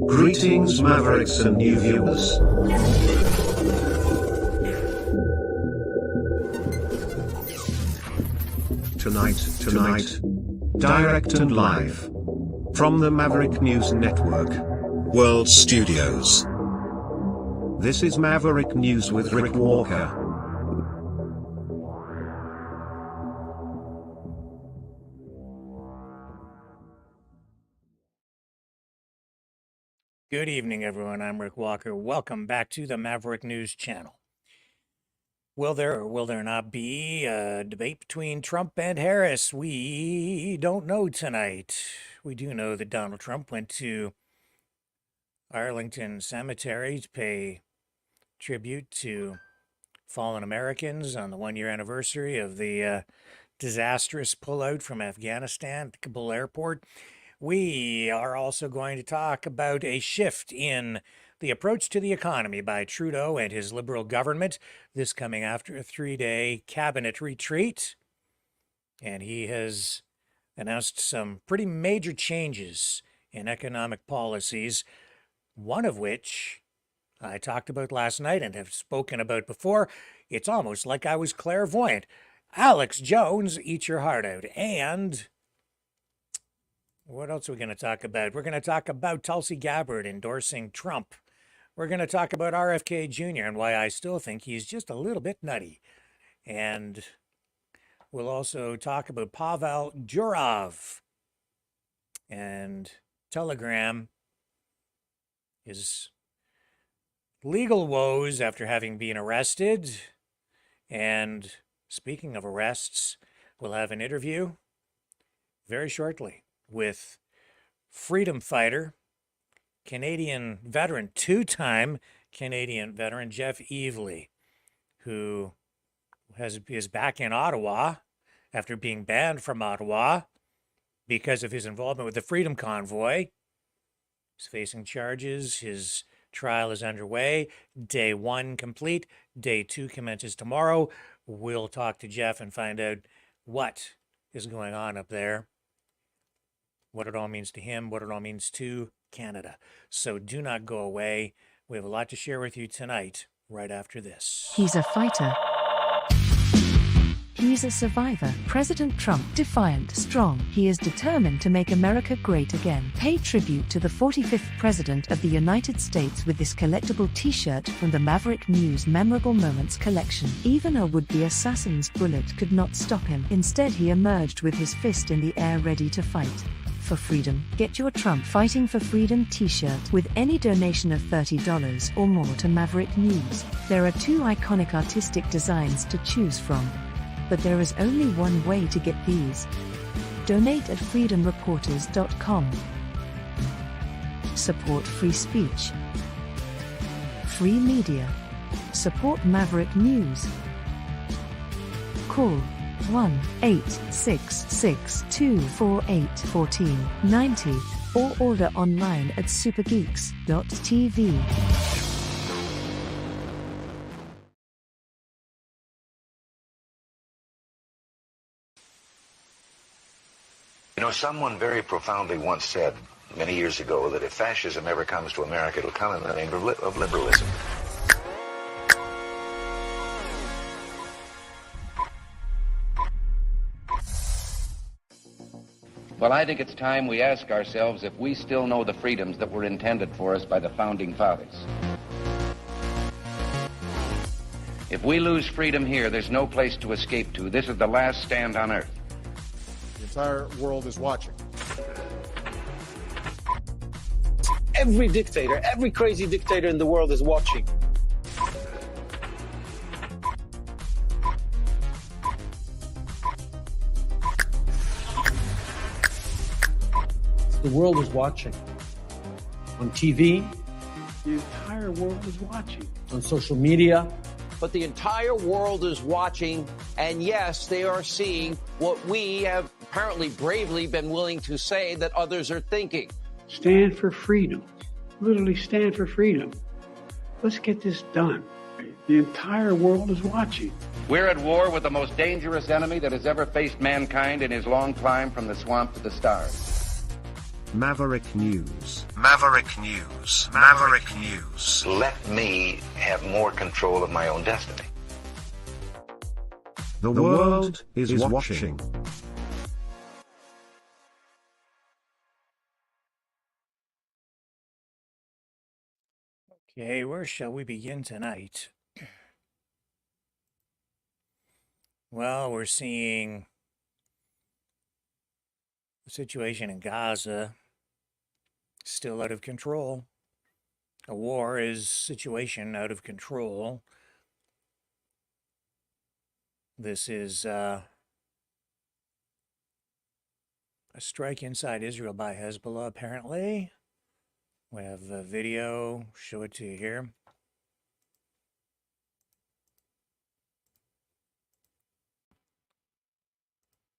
Greetings, Mavericks and new viewers. Tonight, direct and live from the Maverick News Network World Studios. This is Maverick News with Rick Walker. Good evening, everyone. I'm Rick Walker. Welcome back to the Maverick News channel. Will there or will there not be a debate between Trump and Harris? We don't know tonight. We do know that Donald Trump went to Arlington Cemetery to pay tribute to fallen Americans on the one-year anniversary of the disastrous pullout from Afghanistan at the Kabul airport. We are also going to talk about a shift in the approach to the economy by Trudeau and his Liberal government, this coming after a 3-day cabinet retreat. And he has announced some pretty major changes in economic policies, one of which I talked about last night and have spoken about before. It's almost like I was clairvoyant. Alex Jones, eat your heart out. And what else are we going to talk about? We're going to talk about Tulsi Gabbard endorsing Trump. We're going to talk about RFK Jr. and why I still think he's just a little bit nutty. And we'll also talk about Pavel Durov and Telegram, his legal woes after having been arrested. And speaking of arrests, we'll have an interview very shortly with freedom fighter, Canadian veteran, two-time Canadian veteran, Jeff Evely, who is back in Ottawa after being banned from Ottawa because of his involvement with the Freedom Convoy. He's facing charges. His trial is underway. Day 1 complete. Day 2 commences tomorrow. We'll talk to Jeff and find out what is going on up there, what it all means to him, what it all means to Canada. So do not go away. We have a lot to share with you tonight, right after this. He's a fighter. He's a survivor. President Trump, defiant, strong. He is determined to make America great again. Pay tribute to the 45th President of the United States with this collectible t-shirt from the Maverick News Memorable Moments collection. Even a would-be assassin's bullet could not stop him. Instead, he emerged with his fist in the air ready to fight for freedom. Get your Trump Fighting for Freedom t-shirt with any donation of $30 or more to Maverick News. There are 2 iconic artistic designs to choose from, but there is only one way to get these. Donate at freedomreporters.com. Support free speech, free media. Support Maverick News. Call 1-866-248-1490 or order online at supergeeks.tv. You know, someone very profoundly once said many years ago that if fascism ever comes to America, it'll come in the name of liberalism. Well, I think it's time we ask ourselves if we still know the freedoms that were intended for us by the Founding Fathers. If we lose freedom here, there's no place to escape to. This is the last stand on Earth. The entire world is watching. Every dictator, every crazy dictator in the world is watching. The world is watching. On TV, the entire world is watching. On social media. But the entire world is watching, and yes, they are seeing what we have apparently bravely been willing to say that others are thinking. Stand for freedom. Literally stand for freedom. Let's get this done. The entire world is watching. We're at war with the most dangerous enemy that has ever faced mankind in his long climb from the swamp to the stars. Maverick News. Maverick News. Maverick News. Let me have more control of my own destiny. The world is watching. Okay, where shall we begin tonight? Well, we're seeing the situation in Gaza still out of control. A war is situation out of control. This is a strike inside Israel by Hezbollah, apparently. We have a video, show it to you here.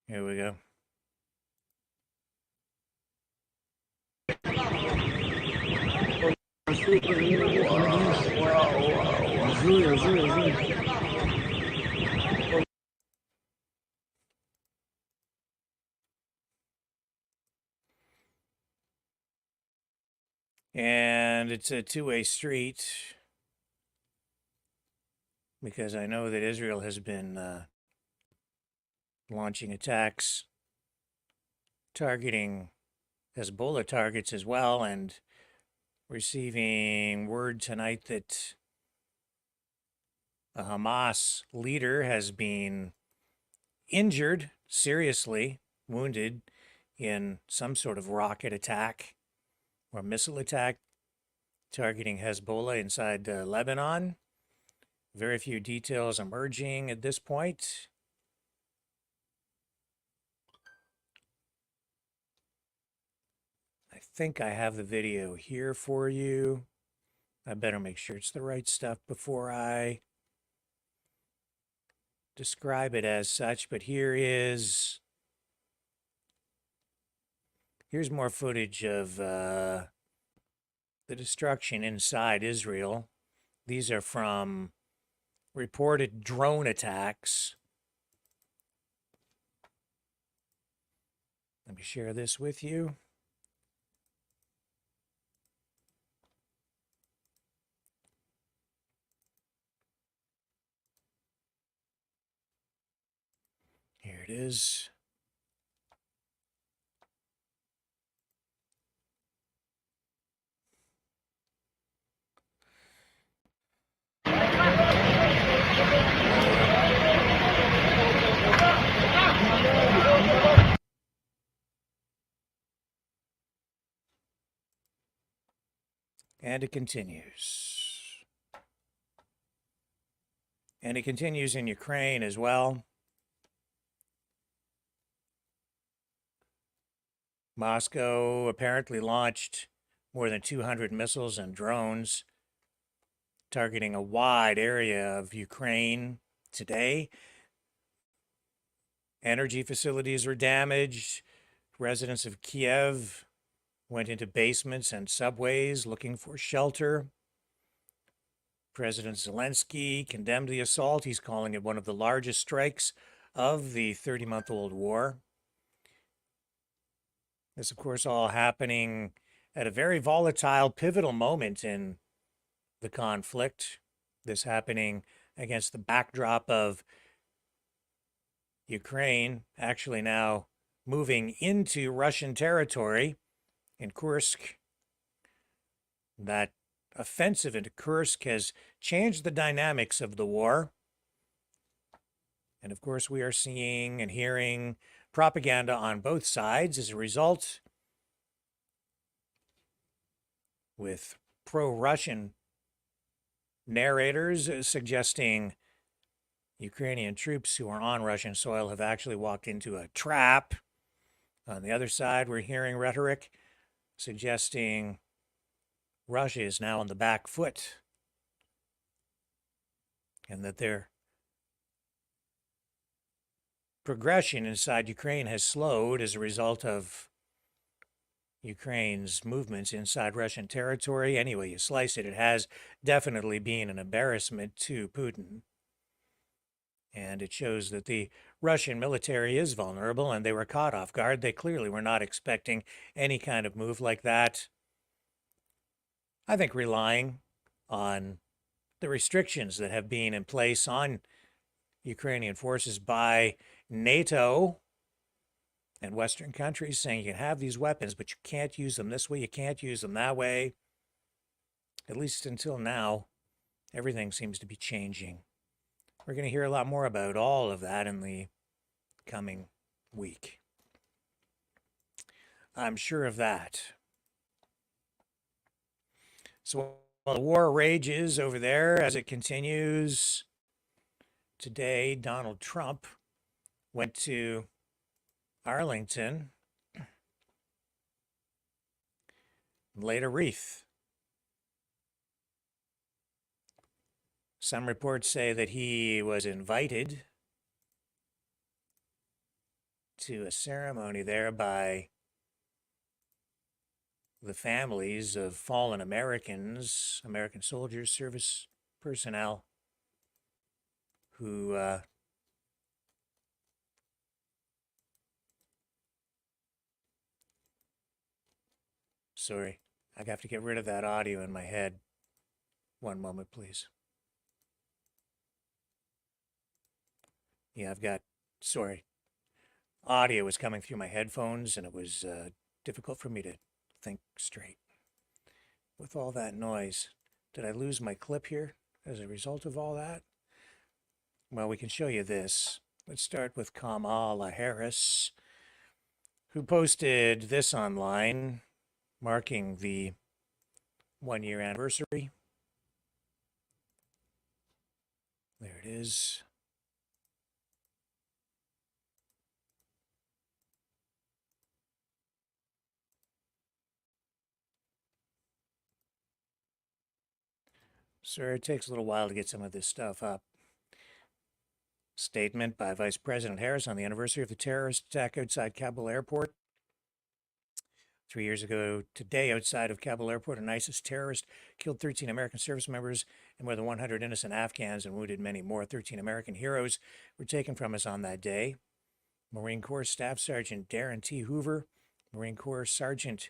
Here we go. And it's a two-way street because I know that Israel has been launching attacks targeting Hezbollah targets as well, and receiving word tonight that a Hamas leader has been injured, seriously wounded in some sort of rocket attack or missile attack targeting Hezbollah inside Lebanon. Very few details emerging at this point. I think I have the video here for you. I better make sure it's the right stuff before I describe it as such, but here's more footage of the destruction inside Israel. These are from reported drone attacks. Let me share this with you. Here it is. And it continues. And it continues in Ukraine as well. Moscow apparently launched more than 200 missiles and drones targeting a wide area of Ukraine today. Energy facilities were damaged. Residents of Kiev went into basements and subways looking for shelter. President Zelensky condemned the assault. He's calling it one of the largest strikes of the 30-month-old war. This, of course, all happening at a very volatile, pivotal moment in the conflict. This happening against the backdrop of Ukraine actually now moving into Russian territory in Kursk. That offensive into Kursk has changed the dynamics of the war. And of course, we are seeing and hearing propaganda on both sides as a result, with pro-Russian narrators suggesting Ukrainian troops who are on Russian soil have actually walked into a trap. On the other side, we're hearing rhetoric suggesting Russia is now on the back foot and that their progression inside Ukraine has slowed as a result of Ukraine's movements inside Russian territory. Anyway, you slice it, it has definitely been an embarrassment to Putin. And it shows that the Russian military is vulnerable and they were caught off guard. They clearly were not expecting any kind of move like that. I think relying on the restrictions that have been in place on Ukrainian forces by NATO and Western countries, saying you can have these weapons, but you can't use them this way, you can't use them that way. At least until now, everything seems to be changing. We're going to hear a lot more about all of that in the coming week. I'm sure of that. So while the war rages over there as it continues, today Donald Trump went to Arlington and laid a wreath. Some reports say that he was invited to a ceremony there by the families of fallen Americans, American soldiers, service personnel who sorry, I have to get rid of that audio in my head. One moment, please. Yeah, sorry. Audio was coming through my headphones and it was difficult for me to think straight. With all that noise, did I lose my clip here as a result of all that? Well, we can show you this. Let's start with Kamala Harris, who posted this online, marking the 1-year anniversary. There it is. Sir, it takes a little while to get some of this stuff up. Statement by Vice President Harris on the anniversary of the terrorist attack outside Kabul airport. 3 years ago today, outside of Kabul airport, an ISIS terrorist killed 13 American service members and more than 100 innocent Afghans and wounded many more. 13 American heroes were taken from us on that day. Marine Corps Staff Sergeant Darren T. Hoover, Marine Corps Sergeant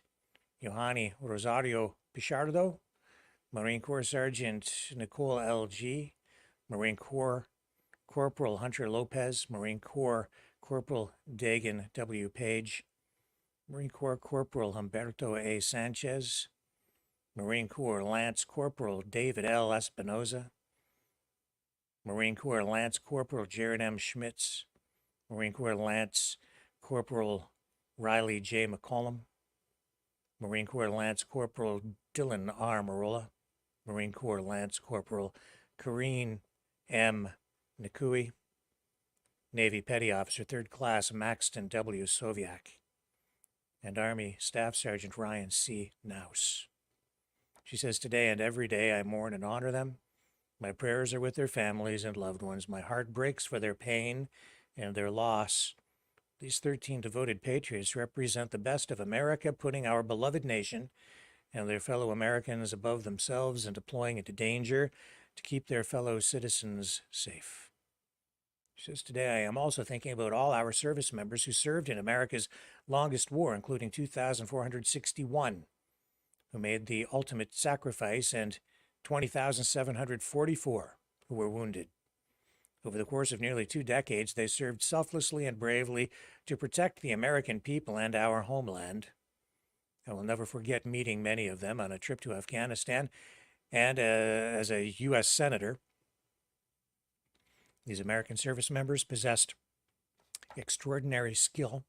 Yohani Rosario Pichardo, Marine Corps Sergeant Nicole L.G., Marine Corps Corporal Hunter Lopez, Marine Corps Corporal Dagan W. Page, Marine Corps Corporal Humberto A. Sanchez, Marine Corps Lance Corporal David L. Espinoza, Marine Corps Lance Corporal Jared M. Schmitz, Marine Corps Lance Corporal Riley J. McCollum, Marine Corps Lance Corporal Dylan R. Marola, Marine Corps Lance Corporal Kareen M. Nikui, Navy Petty Officer 3rd Class Maxton W. Soviak, and Army Staff Sergeant Ryan C. Naus. She says, today and every day I mourn and honor them. My prayers are with their families and loved ones. My heart breaks for their pain and their loss. These 13 devoted patriots represent the best of America, putting our beloved nation and their fellow Americans above themselves and deploying into danger to keep their fellow citizens safe. She says, today I am also thinking about all our service members who served in America's longest war, including 2,461, who made the ultimate sacrifice, and 20,744 who were wounded. Over the course of nearly 2 decades, they served selflessly and bravely to protect the American people and our homeland. I will never forget meeting many of them on a trip to Afghanistan and as a U.S. Senator. These American service members possessed extraordinary skill,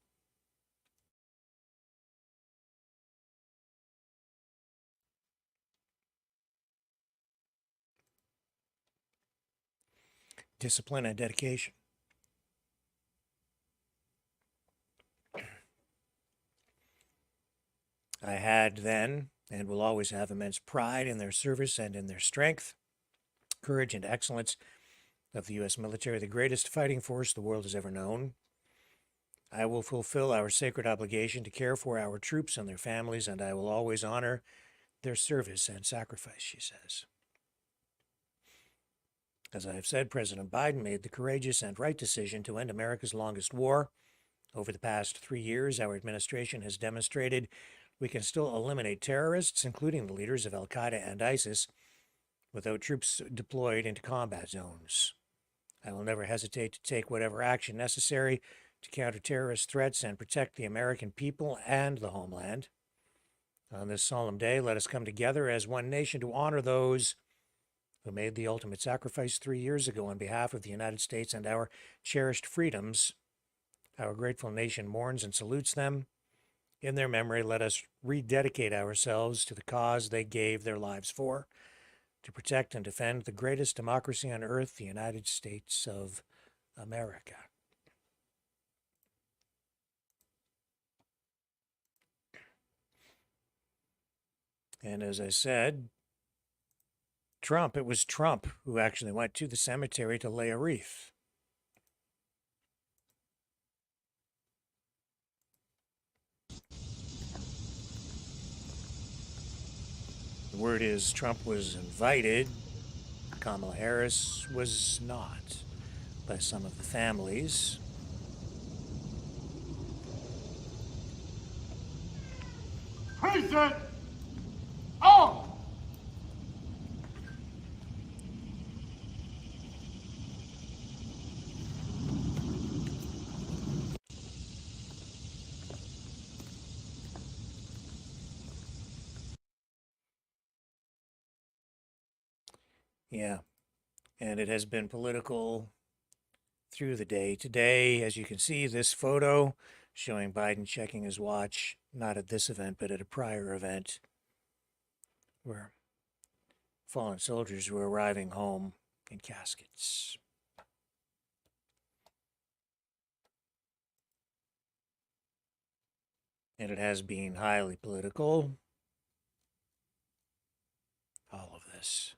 discipline, and dedication. I had then, and will always have, immense pride in their service and in their strength, courage, and excellence of the U.S. military, the greatest fighting force the world has ever known. I will fulfill our sacred obligation to care for our troops and their families, and I will always honor their service and sacrifice, she says. As I have said, President Biden made the courageous and right decision to end America's longest war. Over the past 3 years, our administration has demonstrated we can still eliminate terrorists, including the leaders of Al-Qaeda and ISIS, without troops deployed into combat zones. I will never hesitate to take whatever action necessary to counter terrorist threats and protect the American people and the homeland. On this solemn day, let us come together as one nation to honor those who made the ultimate sacrifice 3 years ago on behalf of the United States and our cherished freedoms. Our grateful nation mourns and salutes them. In their memory, let us rededicate ourselves to the cause they gave their lives for, to protect and defend the greatest democracy on earth, the United States of America. And as I said, it was Trump who actually went to the cemetery to lay a wreath. The word is Trump was invited. Kamala Harris was not, by some of the families. President on! Yeah, and it has been political through the day. Today, as you can see, this photo showing Biden checking his watch, not at this event, but at a prior event, where fallen soldiers were arriving home in caskets. And it has been highly political, all of this.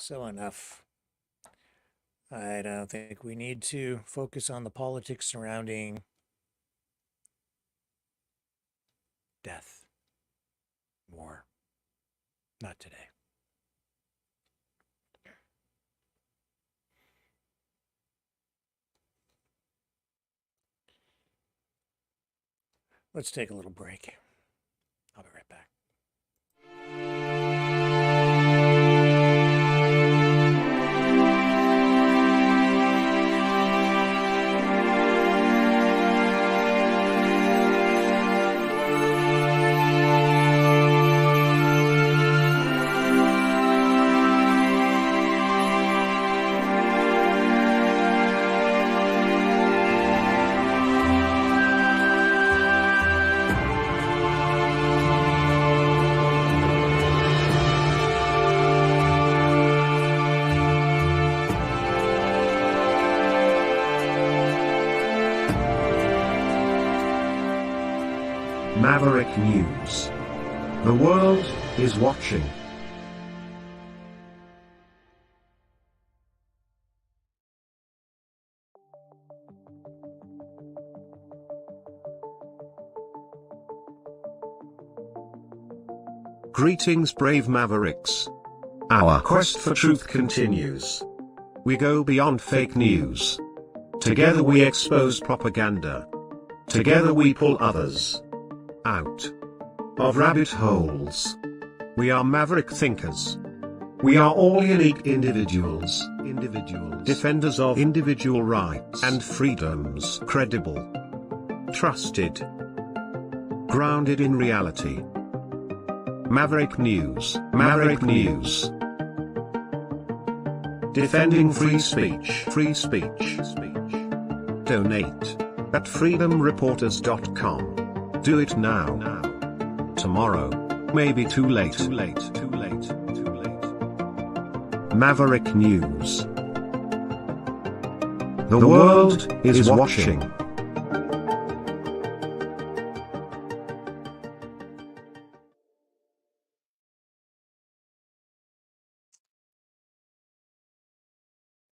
So enough. I don't think we need to focus on the politics surrounding death, war. Not today. Let's take a little break. I'll be right back. Maverick News. The world is watching. Greetings, brave Mavericks. Our quest for truth continues. We go beyond fake news. Together we expose propaganda. Together we pull others out of rabbit holes. We are maverick thinkers. We are all unique individuals, defenders of individual rights and freedoms, credible, trusted, grounded in reality. Maverick News, Maverick News. Defending free speech, free speech. Donate at freedomreporters.com. Do it now. Tomorrow may be too late. Maverick News. The world is watching.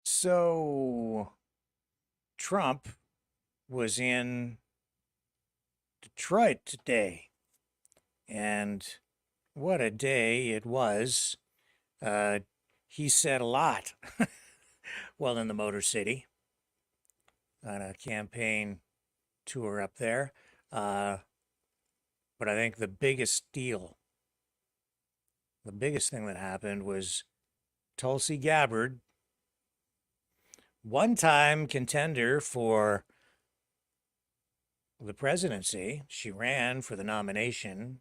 So, Trump was in Detroit today. And what a day it was. He said a lot while in the Motor City on a campaign tour up there. But I think the biggest thing that happened was Tulsi Gabbard, one-time contender for the presidency. She ran for the nomination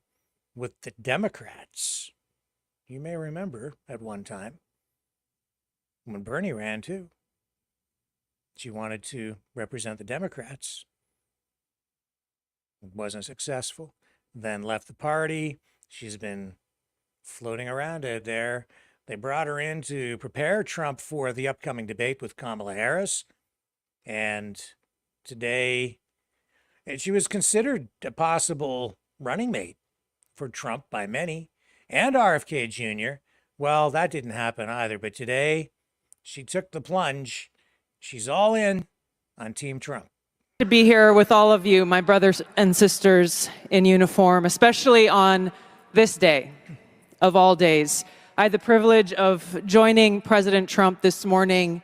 with the Democrats. You may remember at one time when Bernie ran too. She wanted to represent the Democrats. It wasn't successful. Then left the party. She's been floating around out there. They brought her in to prepare Trump for the upcoming debate with Kamala Harris. And today, she was considered a possible running mate for Trump by many, and RFK Jr. Well, that didn't happen either. But today, she took the plunge. She's all in on Team Trump. To be here with all of you, my brothers and sisters in uniform, especially on this day of all days. I had the privilege of joining President Trump this morning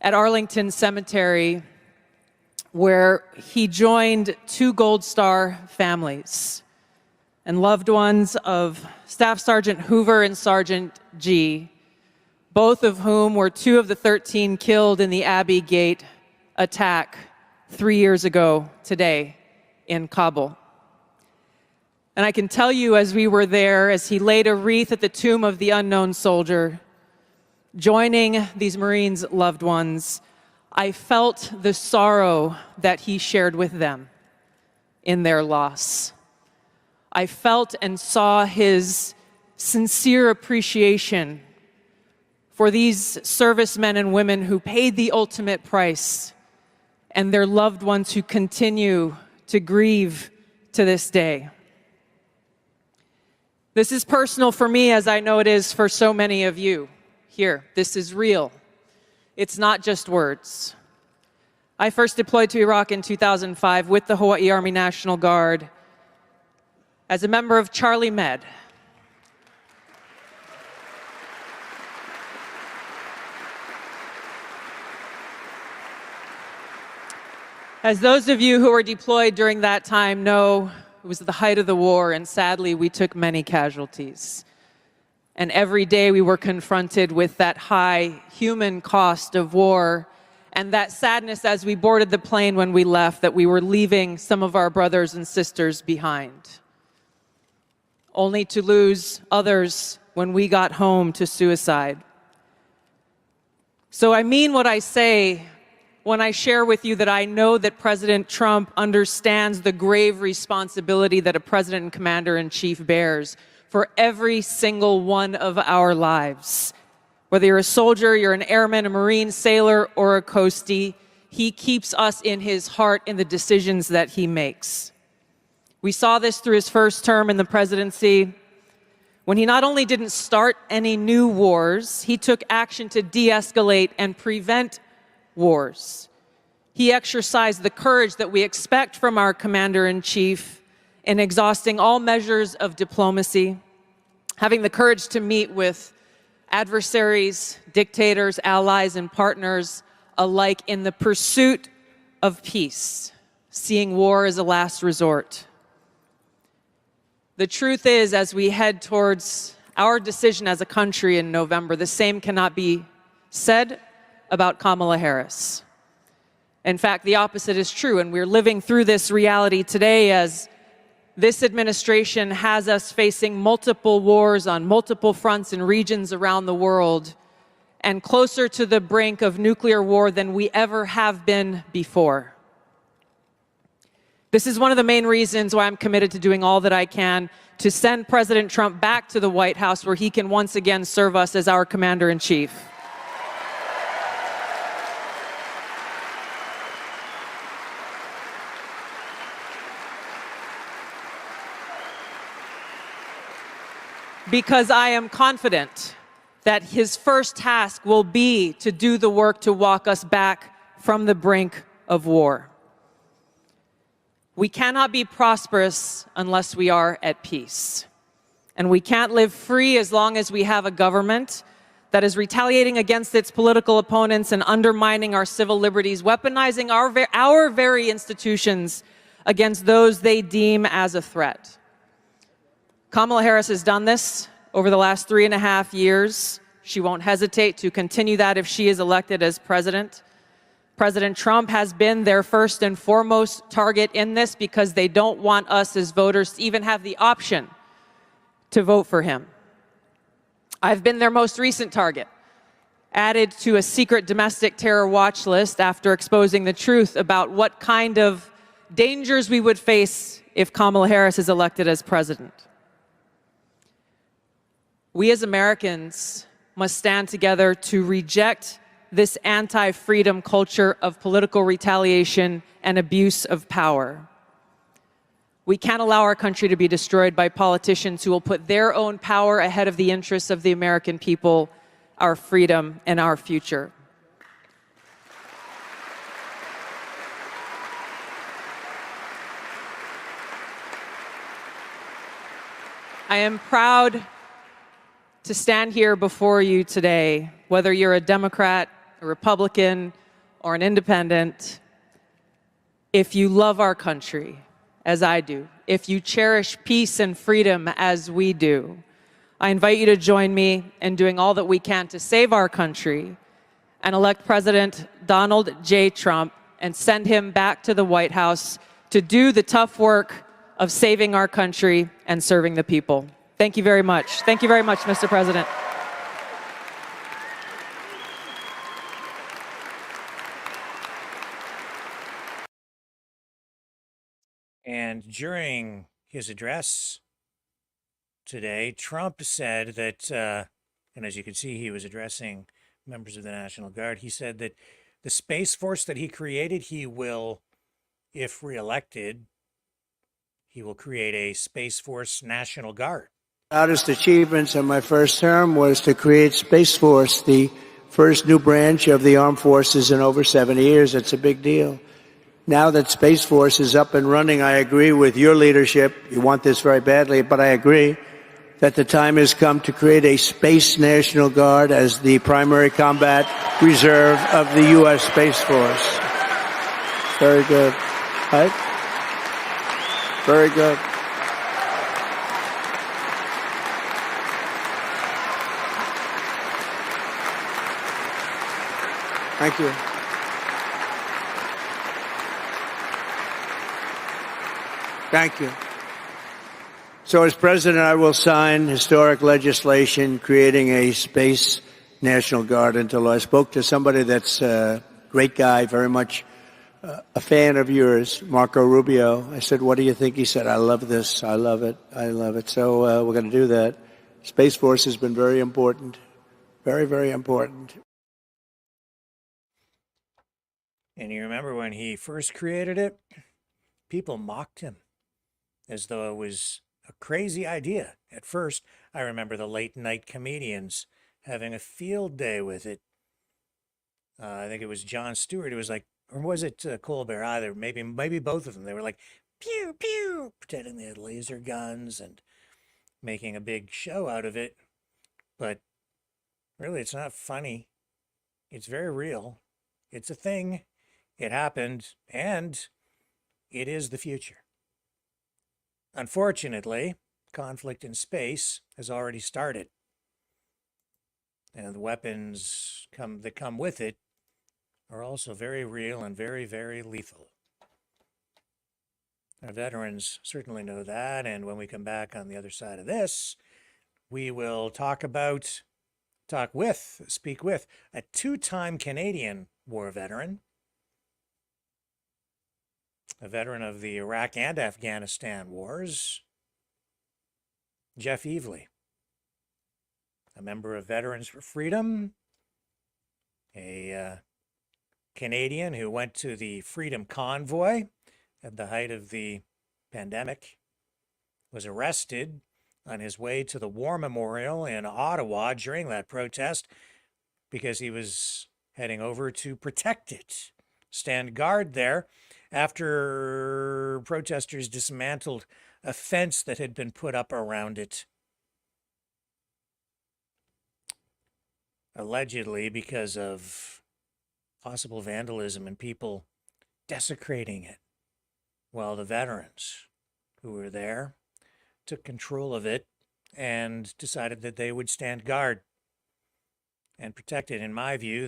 at Arlington Cemetery, where he joined two Gold Star families and loved ones of Staff Sergeant Hoover and Sergeant G, both of whom were two of the 13 killed in the Abbey Gate attack 3 years ago today in Kabul. And I can tell you, as we were there, as he laid a wreath at the tomb of the unknown soldier, joining these Marines' loved ones, I felt the sorrow that he shared with them in their loss. I felt and saw his sincere appreciation for these servicemen and women who paid the ultimate price and their loved ones who continue to grieve to this day. This is personal for me, as I know it is for so many of you here. This is real. It's not just words. I first deployed to Iraq in 2005 with the Hawaii Army National Guard as a member of Charlie Med. As those of you who were deployed during that time know, it was the height of the war, and sadly, we took many casualties. And every day we were confronted with that high human cost of war and that sadness as we boarded the plane when we left, that we were leaving some of our brothers and sisters behind, only to lose others when we got home to suicide. So I mean what I say when I share with you that I know that President Trump understands the grave responsibility that a president and commander-in-chief bears for every single one of our lives. Whether you're a soldier, you're an airman, a Marine, sailor, or a coastie, he keeps us in his heart in the decisions that he makes. We saw this through his first term in the presidency, when he not only didn't start any new wars, he took action to de-escalate and prevent wars. He exercised the courage that we expect from our commander-in-chief in exhausting all measures of diplomacy, having the courage to meet with adversaries, dictators, allies, and partners alike in the pursuit of peace, seeing war as a last resort. The truth is, as we head towards our decision as a country in November, the same cannot be said about Kamala Harris. In fact, the opposite is true, and we're living through this reality today as this administration has us facing multiple wars on multiple fronts and regions around the world, and closer to the brink of nuclear war than we ever have been before. This is one of the main reasons why I'm committed to doing all that I can to send President Trump back to the White House, where he can once again serve us as our commander-in-chief. Because I am confident that his first task will be to do the work to walk us back from the brink of war. We cannot be prosperous unless we are at peace. And we can't live free as long as we have a government that is retaliating against its political opponents and undermining our civil liberties, weaponizing our very institutions against those they deem as a threat. Kamala Harris has done this over the last 3.5 years. She won't hesitate to continue that if she is elected as president. President Trump has been their first and foremost target in this because they don't want us as voters to even have the option to vote for him. I've been their most recent target, added to a secret domestic terror watch list after exposing the truth about what kind of dangers we would face if Kamala Harris is elected as president. We as Americans must stand together to reject this anti-freedom culture of political retaliation and abuse of power. We can't allow our country to be destroyed by politicians who will put their own power ahead of the interests of the American people, our freedom, and our future. I am proud to stand here before you today, whether you're a Democrat, a Republican, or an independent. If you love our country, as I do, if you cherish peace and freedom as we do, I invite you to join me in doing all that we can to save our country and elect President Donald J. Trump and send him back to the White House to do the tough work of saving our country and serving the people. Thank you very much. Thank you very much, Mr. President. And during his address today, Trump said that, and as you can see, he was addressing members of the National Guard. He said that the Space Force that he created, he will, if reelected, he will create a Space Force National Guard. Proudest achievements of my first term was to create Space Force, the first new branch of the armed forces in over 70 years. It's a big deal. Now that Space Force is up and running, I agree with your leadership. You want this very badly, but I agree that the time has come to create a Space National Guard as the primary combat reserve of the U.S. Space Force. Very good. Right? Very good. Thank you. Thank you. So as president, I will sign historic legislation creating a Space National Guard into law. I spoke to somebody that's a great guy, very much a fan of yours, Marco Rubio. I said, what do you think? He said, I love this. I love it. I love it. So we're going to do that. Space Force has been very important. Very, very important. And you remember when he first created it, people mocked him as though it was a crazy idea. At first, I remember the late night comedians having a field day with it. I think it was Jon Stewart. It was like, or was it Colbert? Either, maybe both of them. They were like, pew, pew, pretending they had laser guns and making a big show out of it. But really, it's not funny. It's very real. It's a thing. It happened, and it is the future. Unfortunately, conflict in space has already started. And the weapons that come with it are also very real and very, very lethal. Our veterans certainly know that, and when we come back on the other side of this, we will speak with a two-time Canadian war veteran, a veteran of the Iraq and Afghanistan wars, Jeff Evely, a member of Veterans for Freedom, a Canadian who went to the Freedom Convoy at the height of the pandemic, was arrested on his way to the War Memorial in Ottawa during that protest because he was heading over to protect it, stand guard there. after protesters dismantled a fence that had been put up around it, allegedly because of possible vandalism and people desecrating it. Well, the veterans who were there took control of it and decided that they would stand guard and protect it. In my view,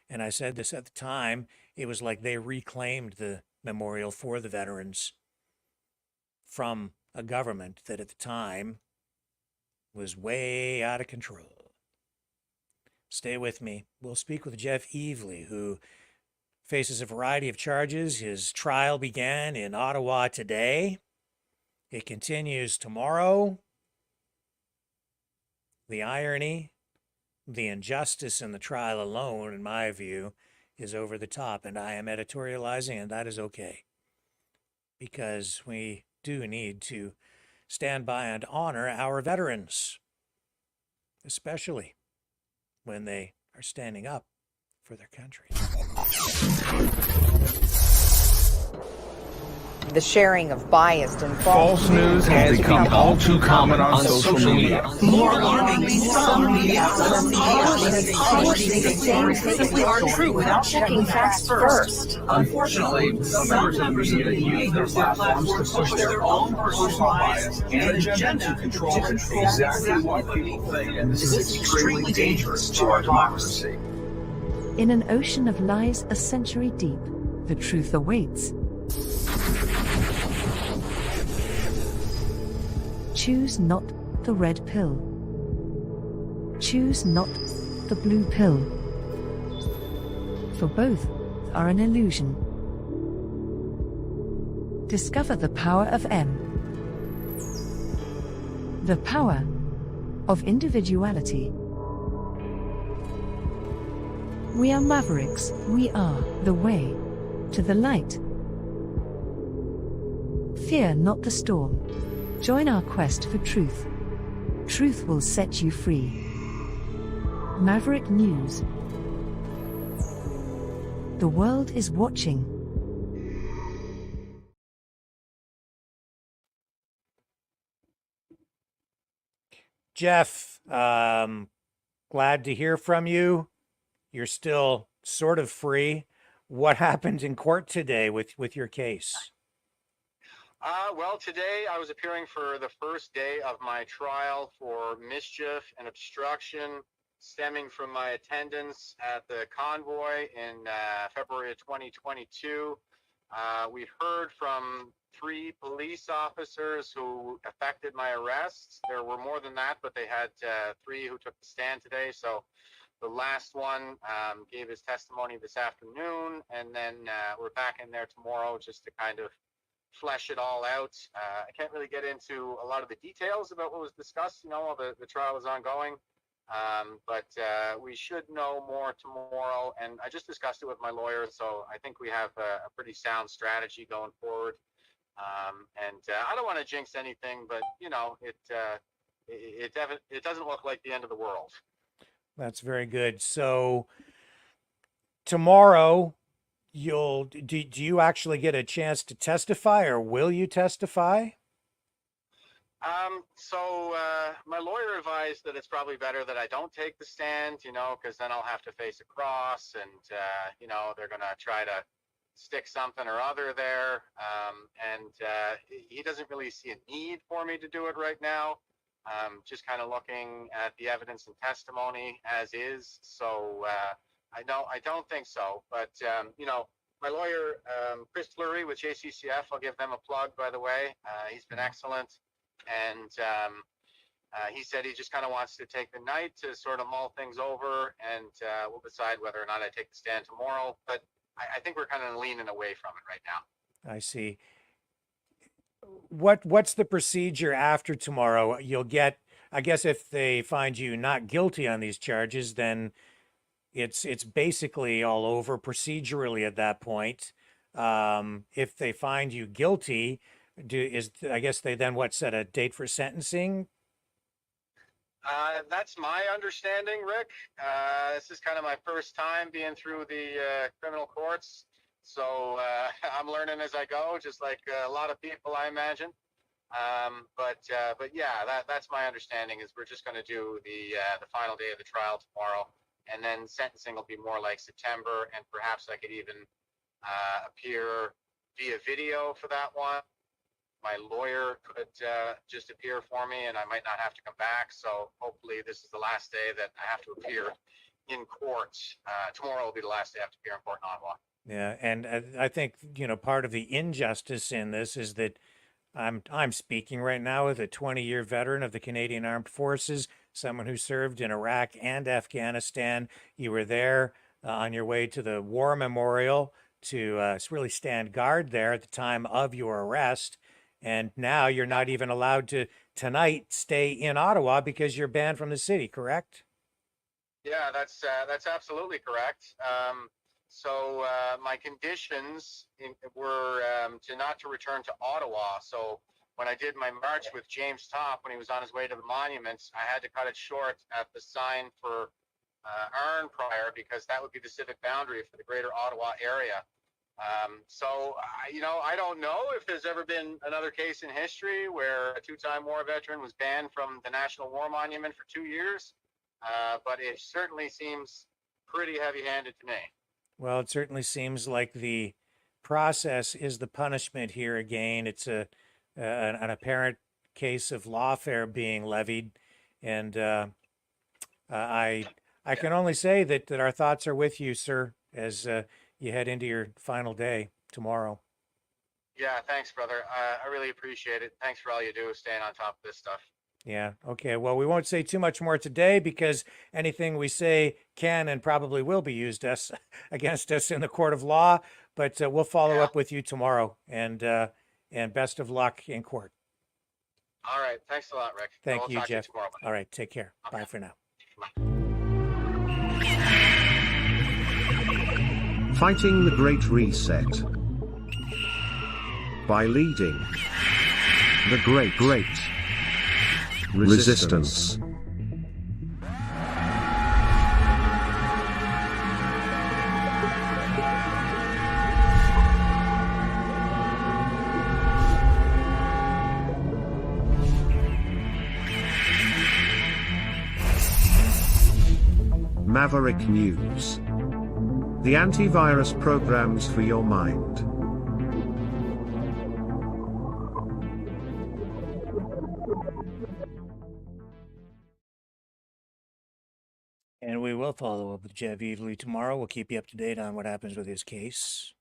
and I said this at the time, it was like they reclaimed the memorial for the veterans from a government that at the time was way out of control. Stay with me. We'll speak with Jeff Evely, who faces a variety of charges. His trial began in Ottawa today. It continues tomorrow. The irony, the injustice in the trial alone, in my view, is over the top, and I am editorializing, and that is okay. Because we do need to stand by and honor our veterans, especially when they are standing up for their country. The sharing of biased and false news has become all too common on social media. More alarmingly, some media publishing things that simply aren't true without checking facts first. Unfortunately, some members of the media use their platforms to push their own personal bias and agenda to control exactly what people think, and this is extremely dangerous to our democracy. In an ocean of lies a century deep, the truth awaits. Choose not the red pill. Choose not the blue pill. For both are an illusion. Discover the power of M. The power of individuality. We are Mavericks. We are the way to the light. Fear not the storm. Join our quest for truth. Truth will set you free. Maverick News. The world is watching. Jeff, glad to hear from you. You're still sort of free. What happened in court today with your case? Well, today I was appearing for the first day of my trial for mischief and obstruction stemming from my attendance at the convoy in February of 2022. We heard from 3 police officers who effected my arrests. There were more than that, but they had 3 who took the stand today. So the last one gave his testimony this afternoon, and then we're back in there tomorrow just to kind of flesh it all out. I can't really get into a lot of the details about what was discussed, while the trial is ongoing, but we should know more tomorrow, and I just discussed it with my lawyer, so I think we have a pretty sound strategy going forward, and I don't want to jinx anything, but it doesn't look like the end of the world. That's very good. So tomorrow, do you actually get a chance to testify, or will you testify? So my lawyer advised that it's probably better that I don't take the stand, because then I'll have to face a cross, and they're gonna try to stick something or other there, and he doesn't really see a need for me to do it right now. Just kind of looking at the evidence and testimony as is. So I don't think so, but my lawyer, Chris Fleury with JCCF, I'll give them a plug, by the way. He's been excellent, and he said he just kind of wants to take the night to sort of mull things over, and we'll decide whether or not I take the stand tomorrow, but I think we're kind of leaning away from it right now. I see. What's the procedure after tomorrow? You'll get, I guess, if they find you not guilty on these charges, then it's basically all over procedurally at that point. If they find you guilty, I guess they then set a date for sentencing? That's my understanding, Rick. This is kind of my first time being through the criminal courts. So I'm learning as I go, just like a lot of people, I imagine. But yeah, that's my understanding. Is we're just going to do the final day of the trial tomorrow, and then sentencing will be more like September, and perhaps I could even appear via video for that one. My lawyer could just appear for me, and I might not have to come back. So hopefully this is the last day that I have to appear in court. Tomorrow will be the last day I have to appear in court in Ottawa. Yeah, and I think, you know, part of the injustice in this is that I'm speaking right now with a 20-year veteran of the Canadian Armed Forces, someone who served in Iraq and Afghanistan. You were there on your way to the war memorial to really stand guard there at the time of your arrest. And now you're not even allowed to tonight stay in Ottawa because you're banned from the city, correct? Yeah, that's absolutely correct. So my conditions were not to return to Ottawa. So when I did my march with James Topp when he was on his way to the monuments, I had to cut it short at the sign for Arn Prior, because that would be the civic boundary for the greater Ottawa area. So, you know, I don't know if there's ever been another case in history where a two-time war veteran was banned from the National War Monument for 2 years, but it certainly seems pretty heavy-handed to me. Well, it certainly seems like the process is the punishment here again. It's an apparent case of lawfare being levied, and I can only say that our thoughts are with you, sir, as you head into your final day tomorrow. Yeah, thanks, brother. I really appreciate it. Thanks for all you do, staying on top of this stuff. Yeah. Okay. Well, we won't say too much more today because anything we say can and probably will be used against us in the court of law. But we'll follow up with you tomorrow, and best of luck in court. All right. Thanks a lot, Rick. Thank you, talk Jeff. To you tomorrow. All right. Take care. Okay. Bye for now. Fighting the Great Reset by leading the Great Resistance. Maverick News. The antivirus programs for your mind. And we will follow up with Jeff Eveley tomorrow. We'll keep you up to date on what happens with his case.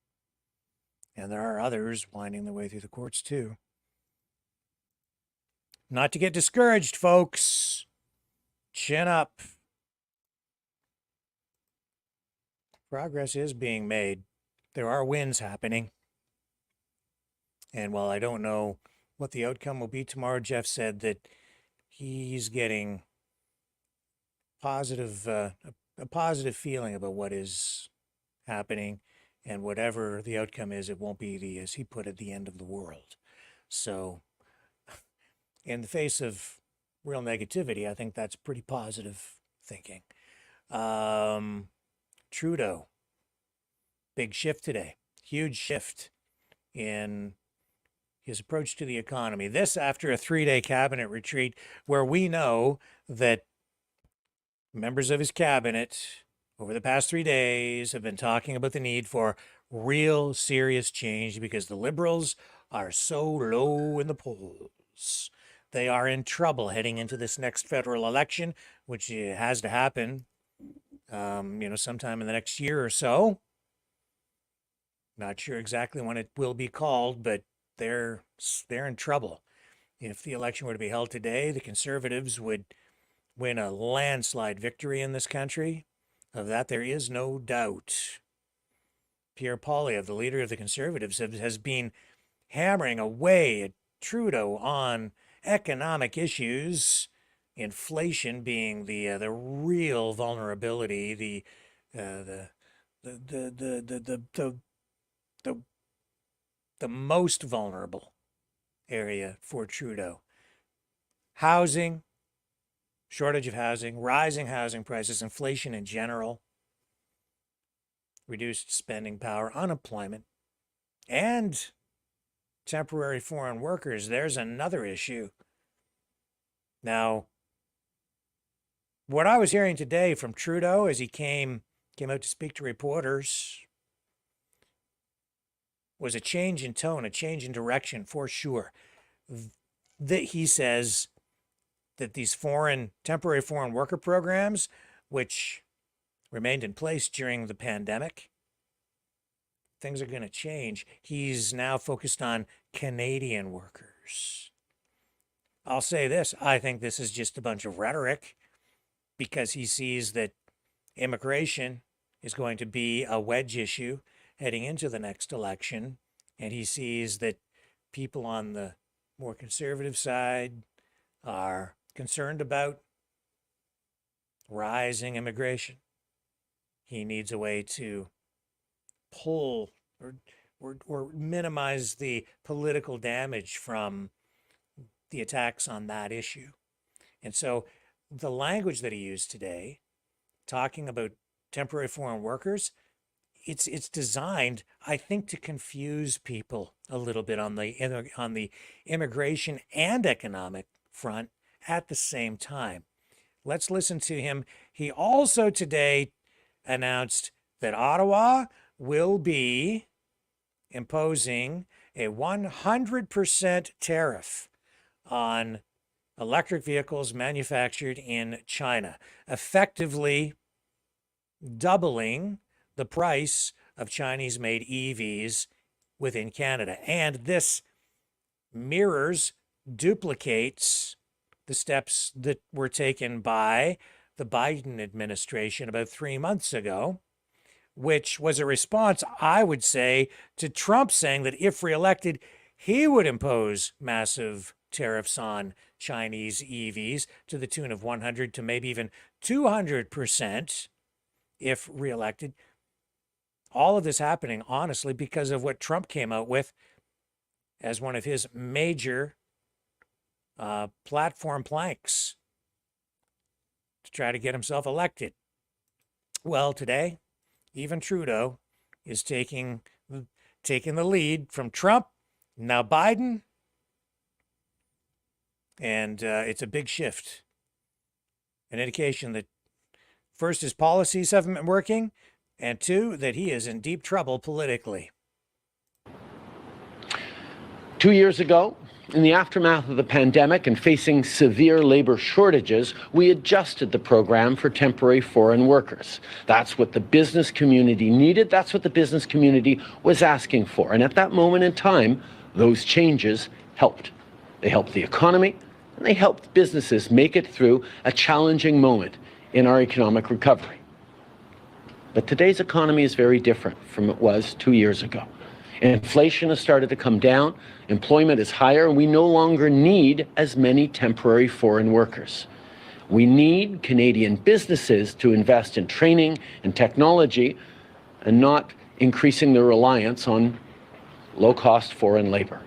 And there are others winding their way through the courts too. Not to get discouraged, folks. Chin up. Progress is being made. There are wins happening. And while I don't know what the outcome will be tomorrow, Jeff said that he's getting a positive feeling about what is happening, and whatever the outcome is, it won't be as he put it, the end of the world. So in the face of real negativity, I think that's pretty positive thinking. Trudeau, big shift today, huge shift in his approach to the economy. This after a 3-day cabinet retreat where we know that members of his cabinet over the past 3 days have been talking about the need for real serious change because the Liberals are so low in the polls. They are in trouble heading into this next federal election, which has to happen sometime in the next year or so. Not sure exactly when it will be called, but they're in trouble. If the election were to be held today, the Conservatives would win a landslide victory in this country. Of that, there is no doubt. Pierre Poilievre, the leader of the Conservatives, has been hammering away at Trudeau on economic issues, inflation being the real vulnerability, the most vulnerable area for Trudeau. Housing, shortage of housing, rising housing prices, inflation in general. reduced spending power, unemployment, and temporary foreign workers. There's another issue. Now, what I was hearing today from Trudeau as he came out to speak to reporters was a change in tone, a change in direction for sure. That he says that these temporary foreign worker programs, which remained in place during the pandemic, things are going to change. He's now focused on Canadian workers. I'll say this, I think this is just a bunch of rhetoric because he sees that immigration is going to be a wedge issue heading into the next election, and he sees that people on the more conservative side are concerned about rising immigration. He needs a way to pull or minimize the political damage from the attacks on that issue. And so the language that he used today, talking about temporary foreign workers, it's designed, I think, to confuse people a little bit on the immigration and economic front at the same time. Let's listen to him. He also today announced that Ottawa will be imposing a 100% tariff on electric vehicles manufactured in China, effectively doubling the price of Chinese-made EVs within Canada. And this duplicates the steps that were taken by the Biden administration about 3 months ago, which was a response, I would say, to Trump saying that if reelected, he would impose massive tariffs on Chinese EVs to the tune of 100 to maybe even 200% if reelected. All of this happening, honestly, because of what Trump came out with as one of his major platform planks to try to get himself elected. Well, today, even Trudeau is taking the lead from Trump, now Biden, and it's a big shift. An indication that, first, his policies haven't been working, and two, that he is in deep trouble politically. 2 years ago, in the aftermath of the pandemic and facing severe labor shortages, we adjusted the program for temporary foreign workers. That's what the business community needed. That's what the business community was asking for. And at that moment in time, those changes helped. They helped the economy, and they helped businesses make it through a challenging moment in our economic recovery. But today's economy is very different from it was 2 years ago. Inflation has started to come down, employment is higher, and we no longer need as many temporary foreign workers. We need Canadian businesses to invest in training and technology and not increasing their reliance on low-cost foreign labor.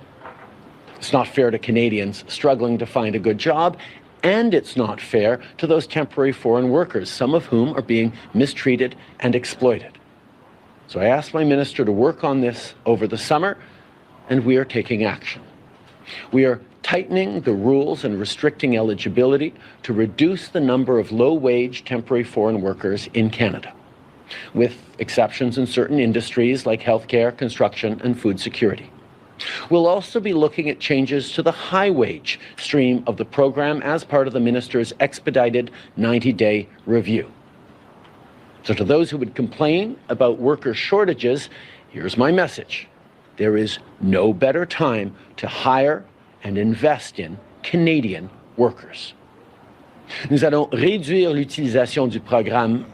It's not fair to Canadians struggling to find a good job, and it's not fair to those temporary foreign workers, some of whom are being mistreated and exploited. So I asked my minister to work on this over the summer, and we are taking action. We are tightening the rules and restricting eligibility to reduce the number of low-wage temporary foreign workers in Canada, with exceptions in certain industries like healthcare, construction, and food security. We'll also be looking at changes to the high-wage stream of the program as part of the minister's expedited 90-day review. So to those who would complain about worker shortages, here's my message. There is no better time to hire and invest in Canadian workers. Nous allons réduire l'utilisation du programme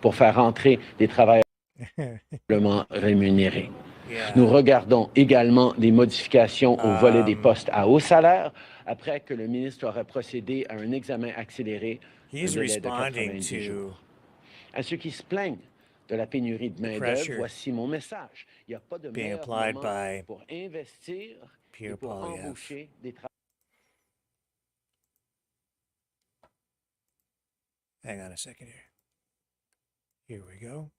pour faire entrer des travailleurs rémunérés. Nous regardons également des modifications au volet des postes à haut salaire après que le ministre aura procédé à un examen accéléré de délai de 90 jours. À ceux qui se plaignent de la pénurie de main-d'œuvre, voici mon message. Il n'y a pas de meilleur moment pour investir et pour embaucher des travailleurs. Hang on a second here. Here we go.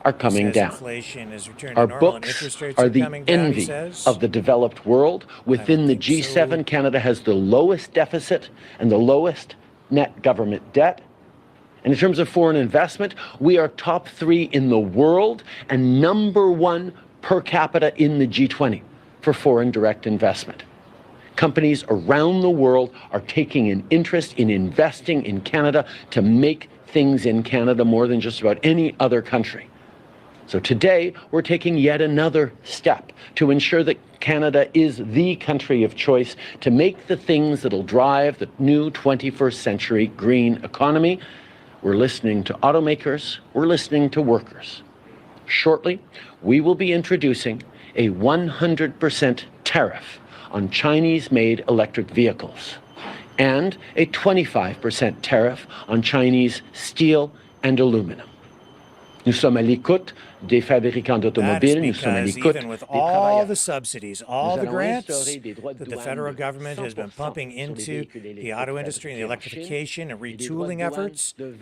are coming says down. inflation is returning Our to normal and books interest rates are are the coming down, he envy says. of the developed world. Within the G7, so. Canada has the lowest deficit and the lowest net government debt. And in terms of foreign investment, we are top 3 in the world and number 1 per capita in the G20 for foreign direct investment. Companies around the world are taking an interest in investing in Canada to make things in Canada more than just about any other country. So today, we're taking yet another step to ensure that Canada is the country of choice to make the things that'll drive the new 21st century green economy. We're listening to automakers, we're listening to workers. Shortly, we will be introducing a 100% tariff on Chinese-made electric vehicles and a 25% tariff on Chinese steel and aluminum. Nous sommes à l'écoute des fabricants d'automobiles, nous sommes à l'écoute even with des all travailleurs. the subsidies, all the grants that the federal government has been pumping into the auto industry and the electrification and retooling efforts to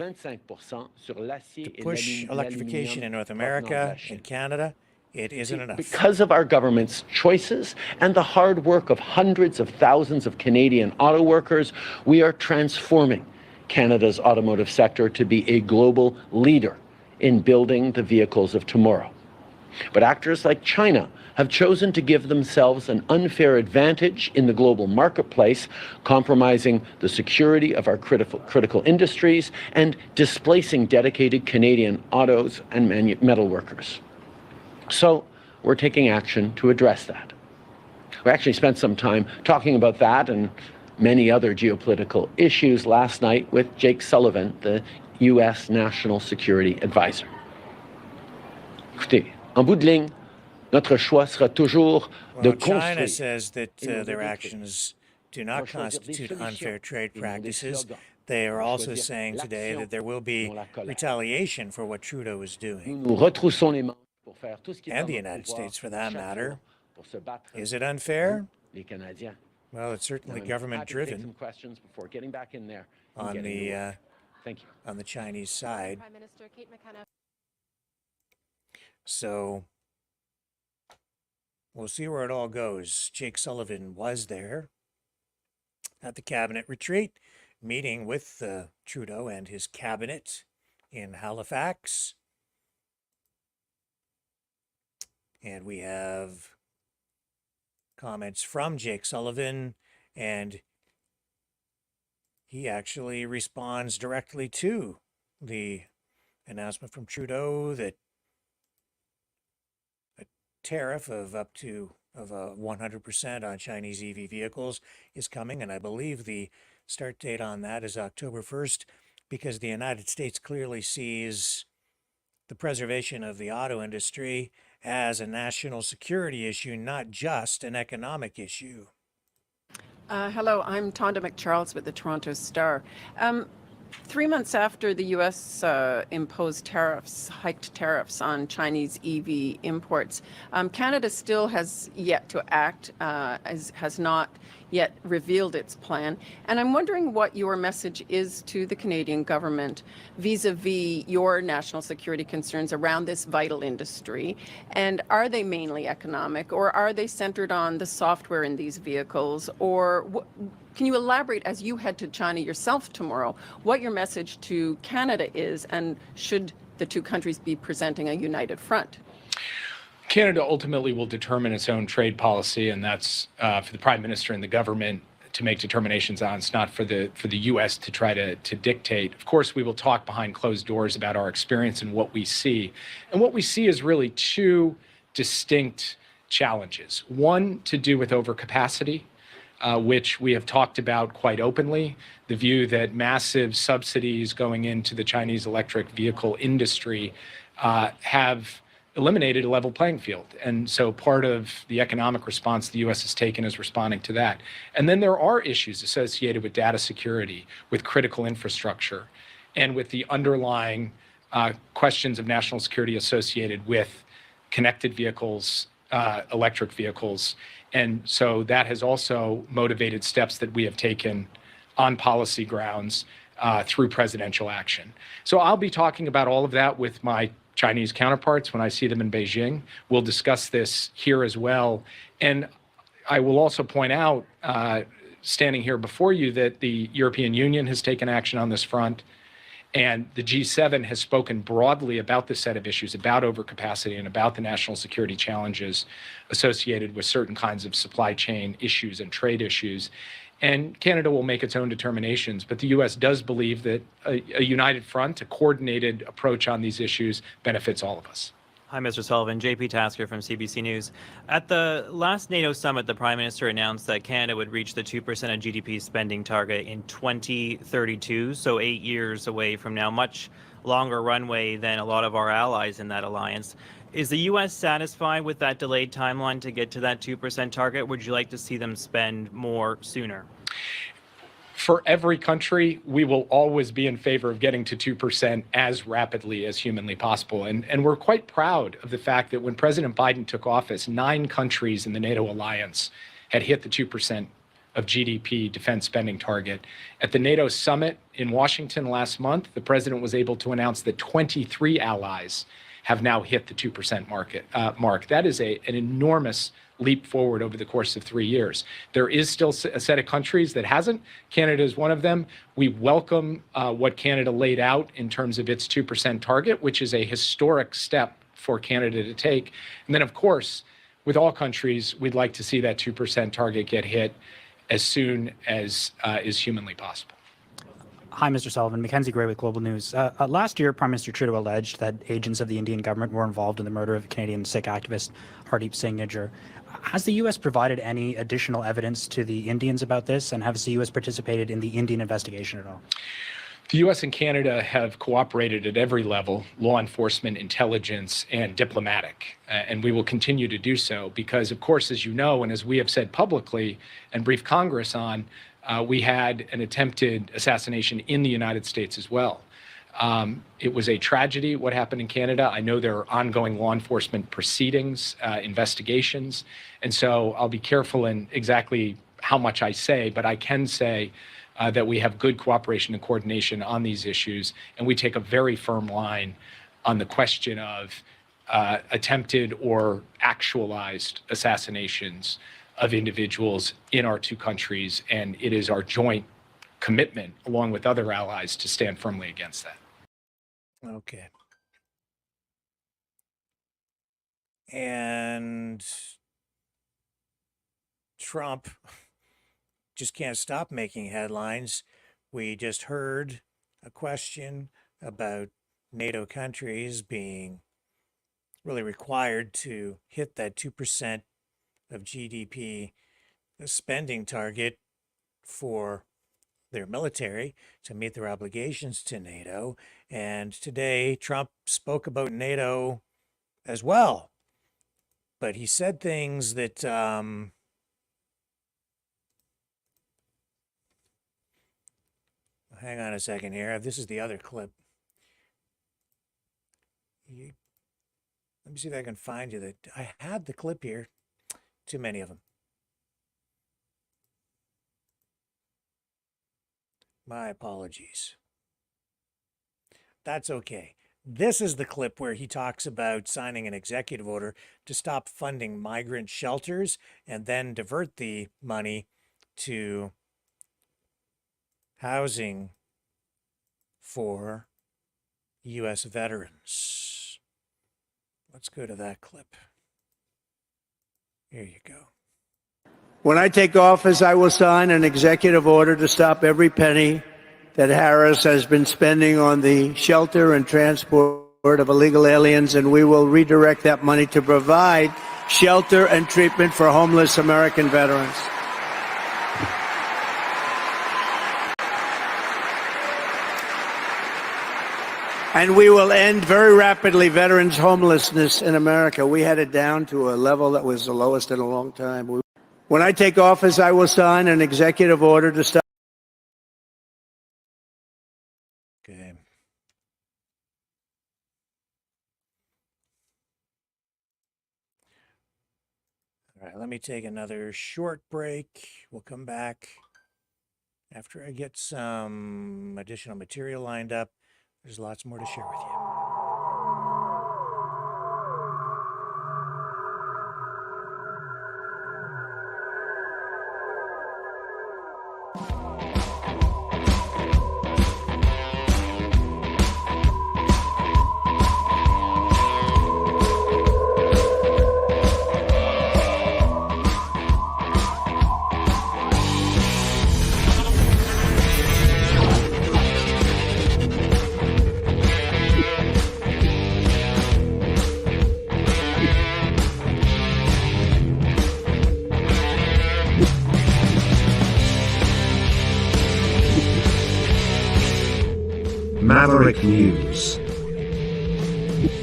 push electrification in North America and Canada, it isn't enough. Because of our government's choices and the hard work of hundreds of thousands of Canadian auto workers, we are transforming Canada's automotive sector to be a global leader in building the vehicles of tomorrow. But actors like China have chosen to give themselves an unfair advantage in the global marketplace, compromising the security of our critical industries and displacing dedicated Canadian autos and metal workers. So we're taking action to address that. We actually spent some time talking about that and many other geopolitical issues last night with Jake Sullivan, the U.S. National Security Advisor. Écoutez, en bout de ligne, notre choix sera toujours de construire. China says that their actions do not constitute unfair trade practices. They are also saying today that there will be retaliation for what Trudeau is doing. And the United States, for that matter. Is it unfair? Well, it's certainly government-driven on the Chinese side. Prime Minister Kate McKenna. So we'll see where it all goes. Jake Sullivan was there at the cabinet retreat, meeting with Trudeau and his cabinet in Halifax. And we have comments from Jake Sullivan, and he actually responds directly to the announcement from Trudeau that a tariff of up to 100% on Chinese EV vehicles is coming, and I believe the start date on that is October 1st, because the United States clearly sees the preservation of the auto industry as a national security issue, not just an economic issue. Hello, I'm Tonda McCharles with the Toronto Star. 3 months after the U.S. imposed hiked tariffs on Chinese EV imports, Canada still has yet to act, has not yet revealed its plan. And I'm wondering what your message is to the Canadian government vis-a-vis your national security concerns around this vital industry. And are they mainly economic, or are they centered on the software in these vehicles? Or can you elaborate, as you head to China yourself tomorrow, what your message to Canada is, and should the two countries be presenting a united front? Canada ultimately will determine its own trade policy, and that's for the Prime Minister and the government to make determinations on. It's not for the U.S. to try to dictate. Of course, we will talk behind closed doors about our experience and what we see. And what we see is really two distinct challenges. One to do with overcapacity, which we have talked about quite openly, the view that massive subsidies going into the Chinese electric vehicle industry have eliminated a level playing field. And so part of the economic response the U.S. has taken is responding to that. And then there are issues associated with data security, with critical infrastructure, and with the underlying questions of national security associated with connected vehicles, electric vehicles. And so that has also motivated steps that we have taken on policy grounds through presidential action. So I'll be talking about all of that with my Chinese counterparts when I see them in Beijing. We'll discuss this here as well. And I will also point out, standing here before you, that the European Union has taken action on this front. And the G7 has spoken broadly about this set of issues, about overcapacity and about the national security challenges associated with certain kinds of supply chain issues and trade issues. And Canada will make its own determinations, but the U.S. does believe that a united front, a coordinated approach on these issues benefits all of us. Hi, Mr. Sullivan. JP Tasker from CBC News. At the last NATO summit, the Prime Minister announced that Canada would reach the 2% of GDP spending target in 2032, so 8 years away from now, much longer runway than a lot of our allies in that alliance. Is the U.S. satisfied with that delayed timeline to get to that 2% target? Would you like to see them spend more sooner? For every country, we will always be in favor of getting to 2% as rapidly as humanly possible. And we're quite proud of the fact that when President Biden took office, 9 countries in the NATO alliance had hit the 2% of GDP defense spending target. At the NATO summit in Washington last month, the president was able to announce that 23 allies have now hit the 2% mark. That is an enormous leap forward over the course of 3 years. There is still a set of countries that hasn't. Canada is one of them. We welcome what Canada laid out in terms of its 2% target, which is a historic step for Canada to take. And then, of course, with all countries, we'd like to see that 2% target get hit as soon as is humanly possible. Hi, Mr. Sullivan. Mackenzie Gray with Global News. Last year, Prime Minister Trudeau alleged that agents of the Indian government were involved in the murder of Canadian Sikh activist Hardeep Singh Nijjar. Has the U.S. provided any additional evidence to the Indians about this, and has the U.S. participated in the Indian investigation at all? The U.S. and Canada have cooperated at every level, law enforcement, intelligence, and diplomatic. And we will continue to do so because, of course, as you know, and as we have said publicly and briefed Congress on, we had an attempted assassination in the United States as well. It was a tragedy what happened in Canada. I know there are ongoing law enforcement proceedings, investigations, and so I'll be careful in exactly how much I say, but I can say that we have good cooperation and coordination on these issues, and we take a very firm line on the question of attempted or actualized assassinations of individuals in our two countries, and it is our joint commitment, along with other allies, to stand firmly against that. Okay. And Trump just can't stop making headlines. We just heard a question about NATO countries being really required to hit that 2% of GDP spending target for their military to meet their obligations to NATO. And today, Trump spoke about NATO as well. But he said things that hang on a second here. This is the other clip. Let me see if I can find you that I had the clip here. Too many of them. My apologies. That's okay. This is the clip where he talks about signing an executive order to stop funding migrant shelters and then divert the money to housing for U.S. veterans. Let's go to that clip. Here you go. When I take office, I will sign an executive order to stop every penny that Harris has been spending on the shelter and transport of illegal aliens, and we will redirect that money to provide shelter and treatment for homeless American veterans. And we will end very rapidly veterans' homelessness in America. We had it down to a level that was the lowest in a long time. When I take office, I will sign an executive order to stop. Okay. All right, let me take another short break. We'll come back after I get some additional material lined up. There's lots more to share with you. Maverick News.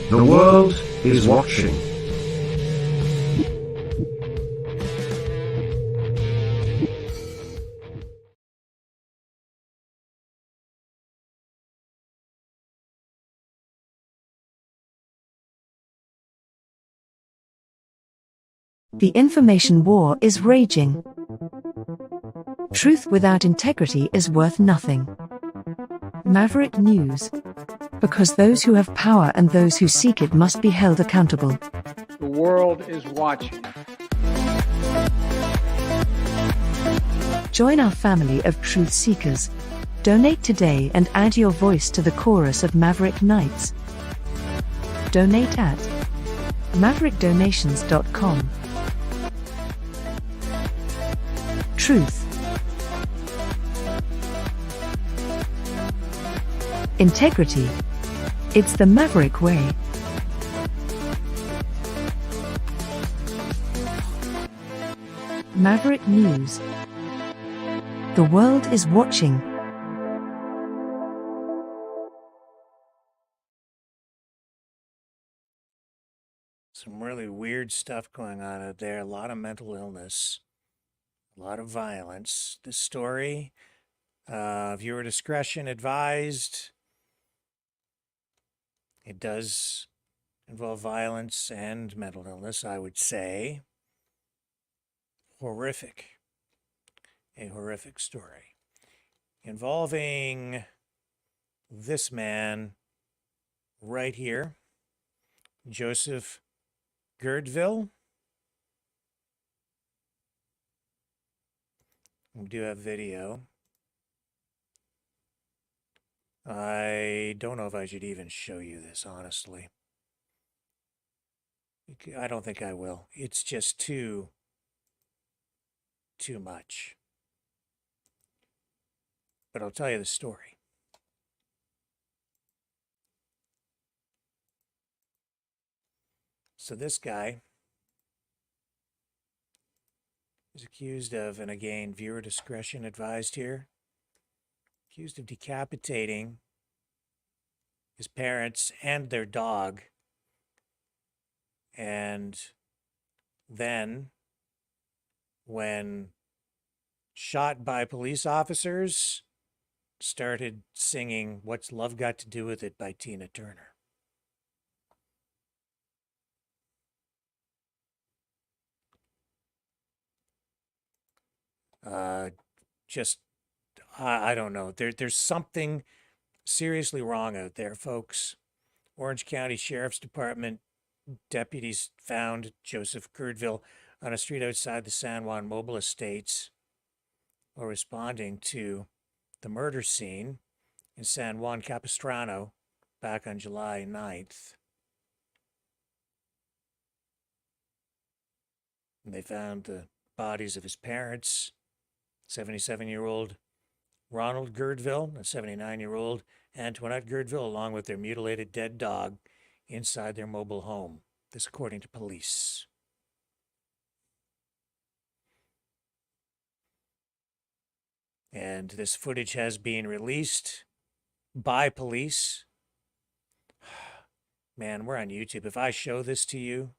The world is watching. The information war is raging. Truth without integrity is worth nothing. Maverick News. Because those who have power and those who seek it must be held accountable. The world is watching. Join our family of truth seekers. Donate today and add your voice to the chorus of Maverick Knights. Donate at maverickdonations.com. Truth. Integrity. It's the Maverick way. Maverick News. The world is watching. Some really weird stuff going on out there. A lot of mental illness. A lot of violence. This story, viewer discretion advised. It does involve violence and mental illness, I would say. Horrific. A horrific story. Involving this man right here, Joseph Girdville. We do have video. I don't know if I should even show you this, honestly. I don't think I will. It's just too much. But I'll tell you the story. So this guy is accused of, and again, viewer discretion advised here, accused of decapitating his parents and their dog, and then when shot by police officers, started singing "What's Love Got to Do with It" by Tina Turner. I don't know. There's something seriously wrong out there, folks. Orange County Sheriff's Department deputies found Joseph Girdville on a street outside the San Juan Mobile Estates while responding to the murder scene in San Juan Capistrano back on July 9th. And they found the bodies of his parents, 77-year-old Ronald Girdville, a 79-year-old Antoinette Girdville, along with their mutilated dead dog inside their mobile home. This according to police. And this footage has been released by police. Man, we're on YouTube. If I show this to you,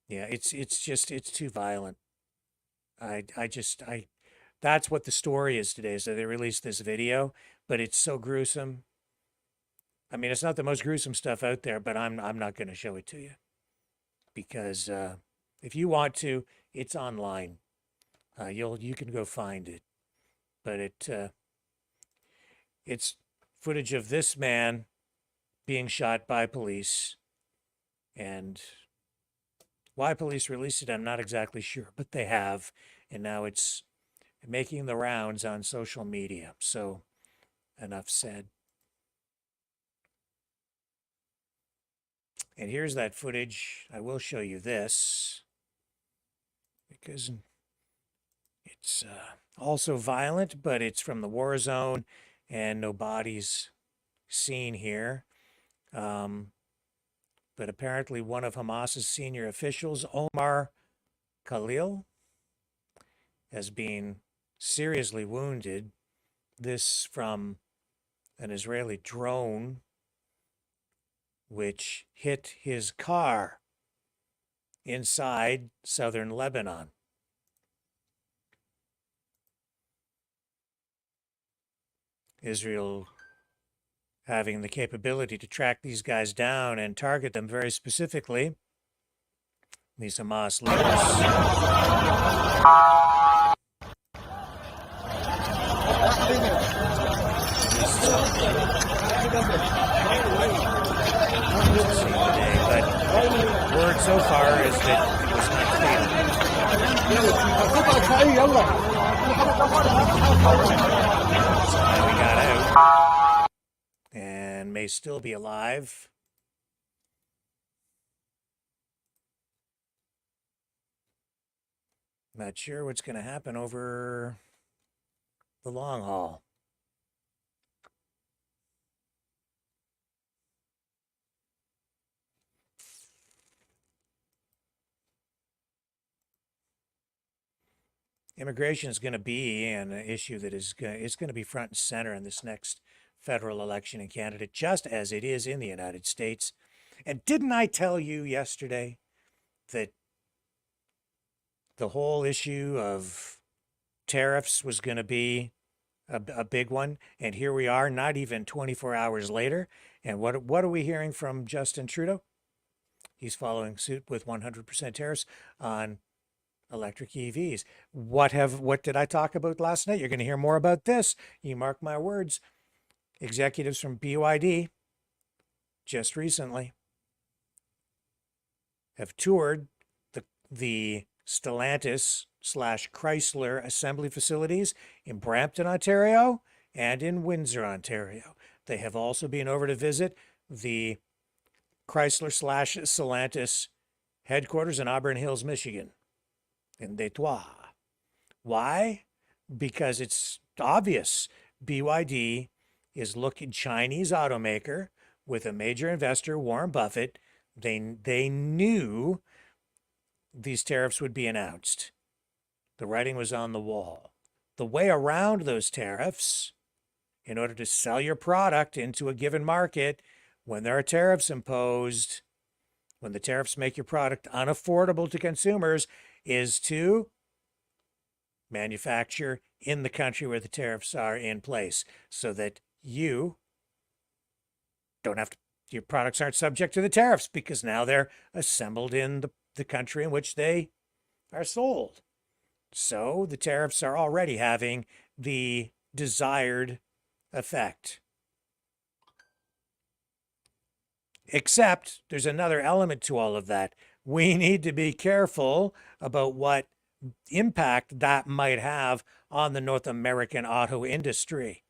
yeah, it's too violent. That's what the story is today. So they released this video, but it's so gruesome. I mean, it's not the most gruesome stuff out there, but I'm not going to show it to you because if you want to, it's online. You can go find it, but it's footage of this man being shot by police, and why police released it, I'm not exactly sure, but they have, and now it's making the rounds on social media. So, enough said. And here's that footage. I will show you this because it's also violent, but it's from the war zone and no bodies seen here. But apparently one of Hamas's senior officials, Omar Khalil, has been seriously wounded. This from an Israeli drone which hit his car inside southern Lebanon. Israel having the capability to track these guys down and target them very specifically. These Hamas leaders. But word so far is that it was not fatal. Somehow he got out and may still be alive. Not sure what's going to happen over the long haul. Immigration is going to be an issue that is going to be front and center in this next federal election in Canada, just as it is in the United States. And didn't I tell you yesterday that the whole issue of tariffs was going to be a big one? And here we are, not even 24 hours later. And what are we hearing from Justin Trudeau? He's following suit with 100% tariffs on electric EVs. What did I talk about last night? You're going to hear more about this. You mark my words. Executives from BYD just recently have toured the Stellantis / Chrysler assembly facilities in Brampton, Ontario, and in Windsor, Ontario. They have also been over to visit the Chrysler / Stellantis headquarters in Auburn Hills, Michigan, in Detroit. Why? Because it's obvious. BYD is looking, Chinese automaker with a major investor, Warren Buffett. They knew these tariffs would be announced. The writing was on the wall. The way around those tariffs, in order to sell your product into a given market, when there are tariffs imposed, when the tariffs make your product unaffordable to consumers, is to manufacture in the country where the tariffs are in place, so that you don't have to, your products aren't subject to the tariffs because now they're assembled in the country in which they are sold. So the tariffs are already having the desired effect. Except there's another element to all of that. We need to be careful about what impact that might have on the North American auto industry.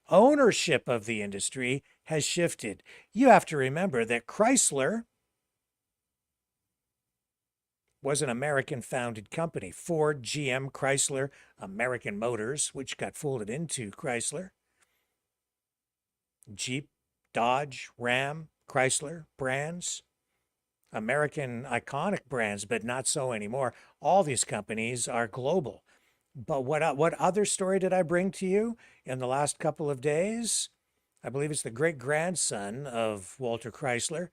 Ownership of the industry has shifted. You have to remember that Chrysler was an American-founded company. Ford, GM, Chrysler, American Motors, which got folded into Chrysler, Jeep, Dodge, Ram, Chrysler brands, American iconic brands, but not so anymore. All these companies are global. But what other story did I bring to you in the last couple of days? I believe it's the great-grandson of Walter Chrysler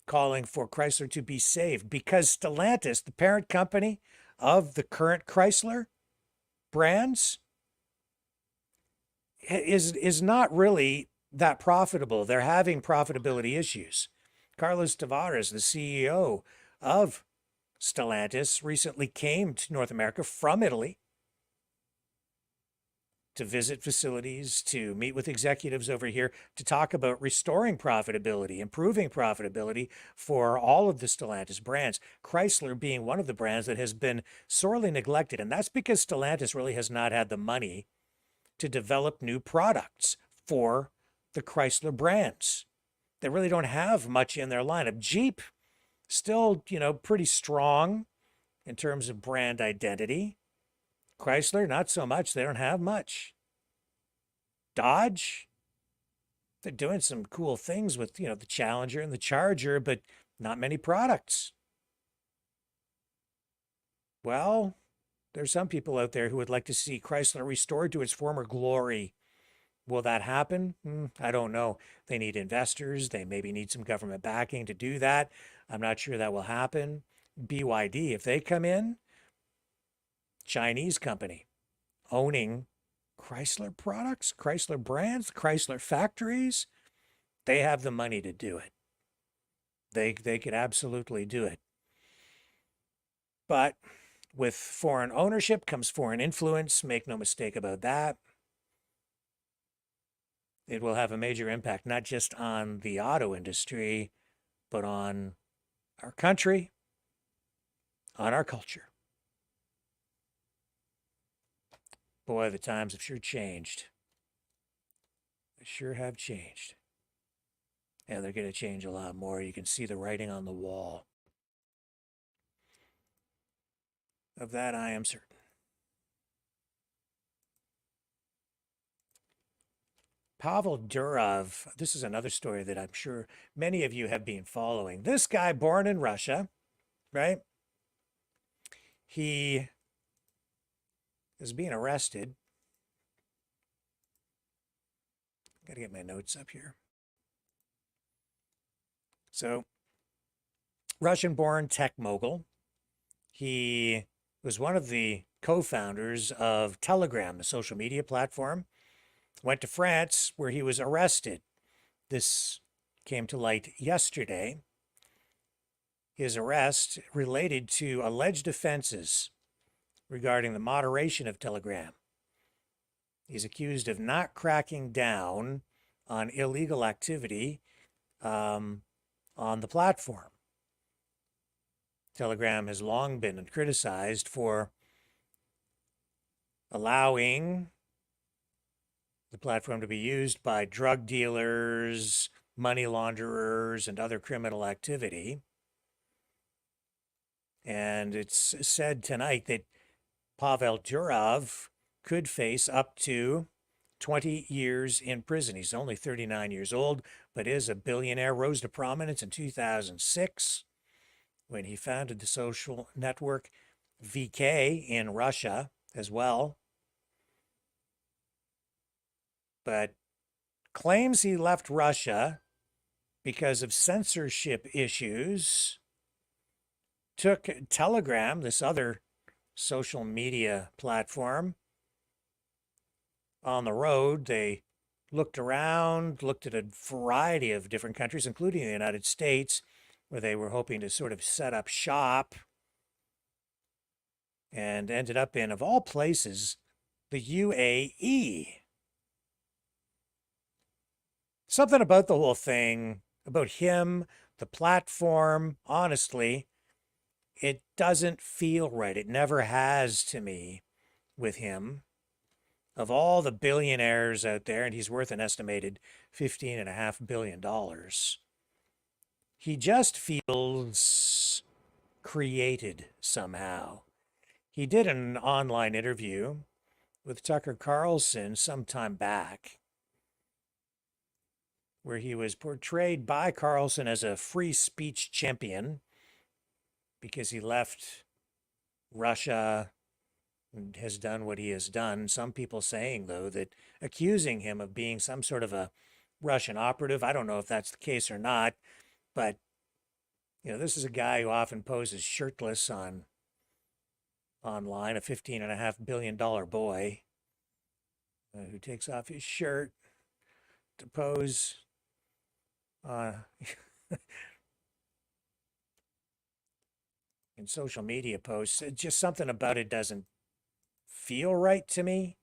calling for Chrysler to be saved because Stellantis, the parent company of the current Chrysler brands, is not really that profitable. They're having profitability issues. Carlos Tavares, the CEO of Stellantis, recently came to North America from Italy to visit facilities, to meet with executives over here, to talk about restoring profitability, improving profitability for all of the Stellantis brands, Chrysler being one of the brands that has been sorely neglected. And that's because Stellantis really has not had the money to develop new products for the Chrysler brands. They really don't have much in their lineup. Jeep, still, pretty strong in terms of brand identity. Chrysler, not so much. They don't have much. Dodge, they're doing some cool things with, the Challenger and the Charger, but not many products. Well, There's some people out there who would like to see Chrysler restored to its former glory. Will that happen? I don't know. They need investors. They maybe need some government backing to do that. I'm not sure that will happen. BYD, if they come in, Chinese company owning Chrysler products, Chrysler brands, Chrysler factories, they have the money to do it. They could absolutely do it. But with foreign ownership comes foreign influence. Make no mistake about that. It will have a major impact, not just on the auto industry, but on our country, on our culture. Boy, the times have sure changed. They sure have changed. And they're going to change a lot more. You can see the writing on the wall. Of that, I am certain. Pavel Durov, this is another story that I'm sure many of you have been following. This guy, born in Russia, right? He is being arrested. Got to get my notes up here. So, Russian-born tech mogul. He was one of the co-founders of Telegram, the social media platform. Went to France, where he was arrested. This came to light yesterday. His arrest related to alleged offenses regarding the moderation of Telegram. He's accused of not cracking down on illegal activity on the platform. Telegram has long been criticized for allowing the platform to be used by drug dealers, money launderers, and other criminal activity. And it's said tonight that Pavel Durov could face up to 20 years in prison. He's only 39 years old, but is a billionaire. Rose to prominence in 2006 when he founded the social network VK in Russia as well. But claims he left Russia because of censorship issues, took Telegram, this other social media platform, on the road. They looked around, looked at a variety of different countries, including the United States, where they were hoping to sort of set up shop, and ended up in, of all places, the UAE. Something about the whole thing, about him, the platform, honestly, it doesn't feel right. It never has to me with him. Of all the billionaires out there, and he's worth an estimated $15.5 billion, he just feels created somehow. He did an online interview with Tucker Carlson some time back, where he was portrayed by Carlson as a free speech champion because he left Russia and has done what he has done. Some people saying, though, that accusing him of being some sort of a Russian operative. I don't know if that's the case or not, but, you know, this is a guy who often poses shirtless online, a $15.5 billion boy who takes off his shirt to pose in social media posts. Just something about it doesn't feel right to me.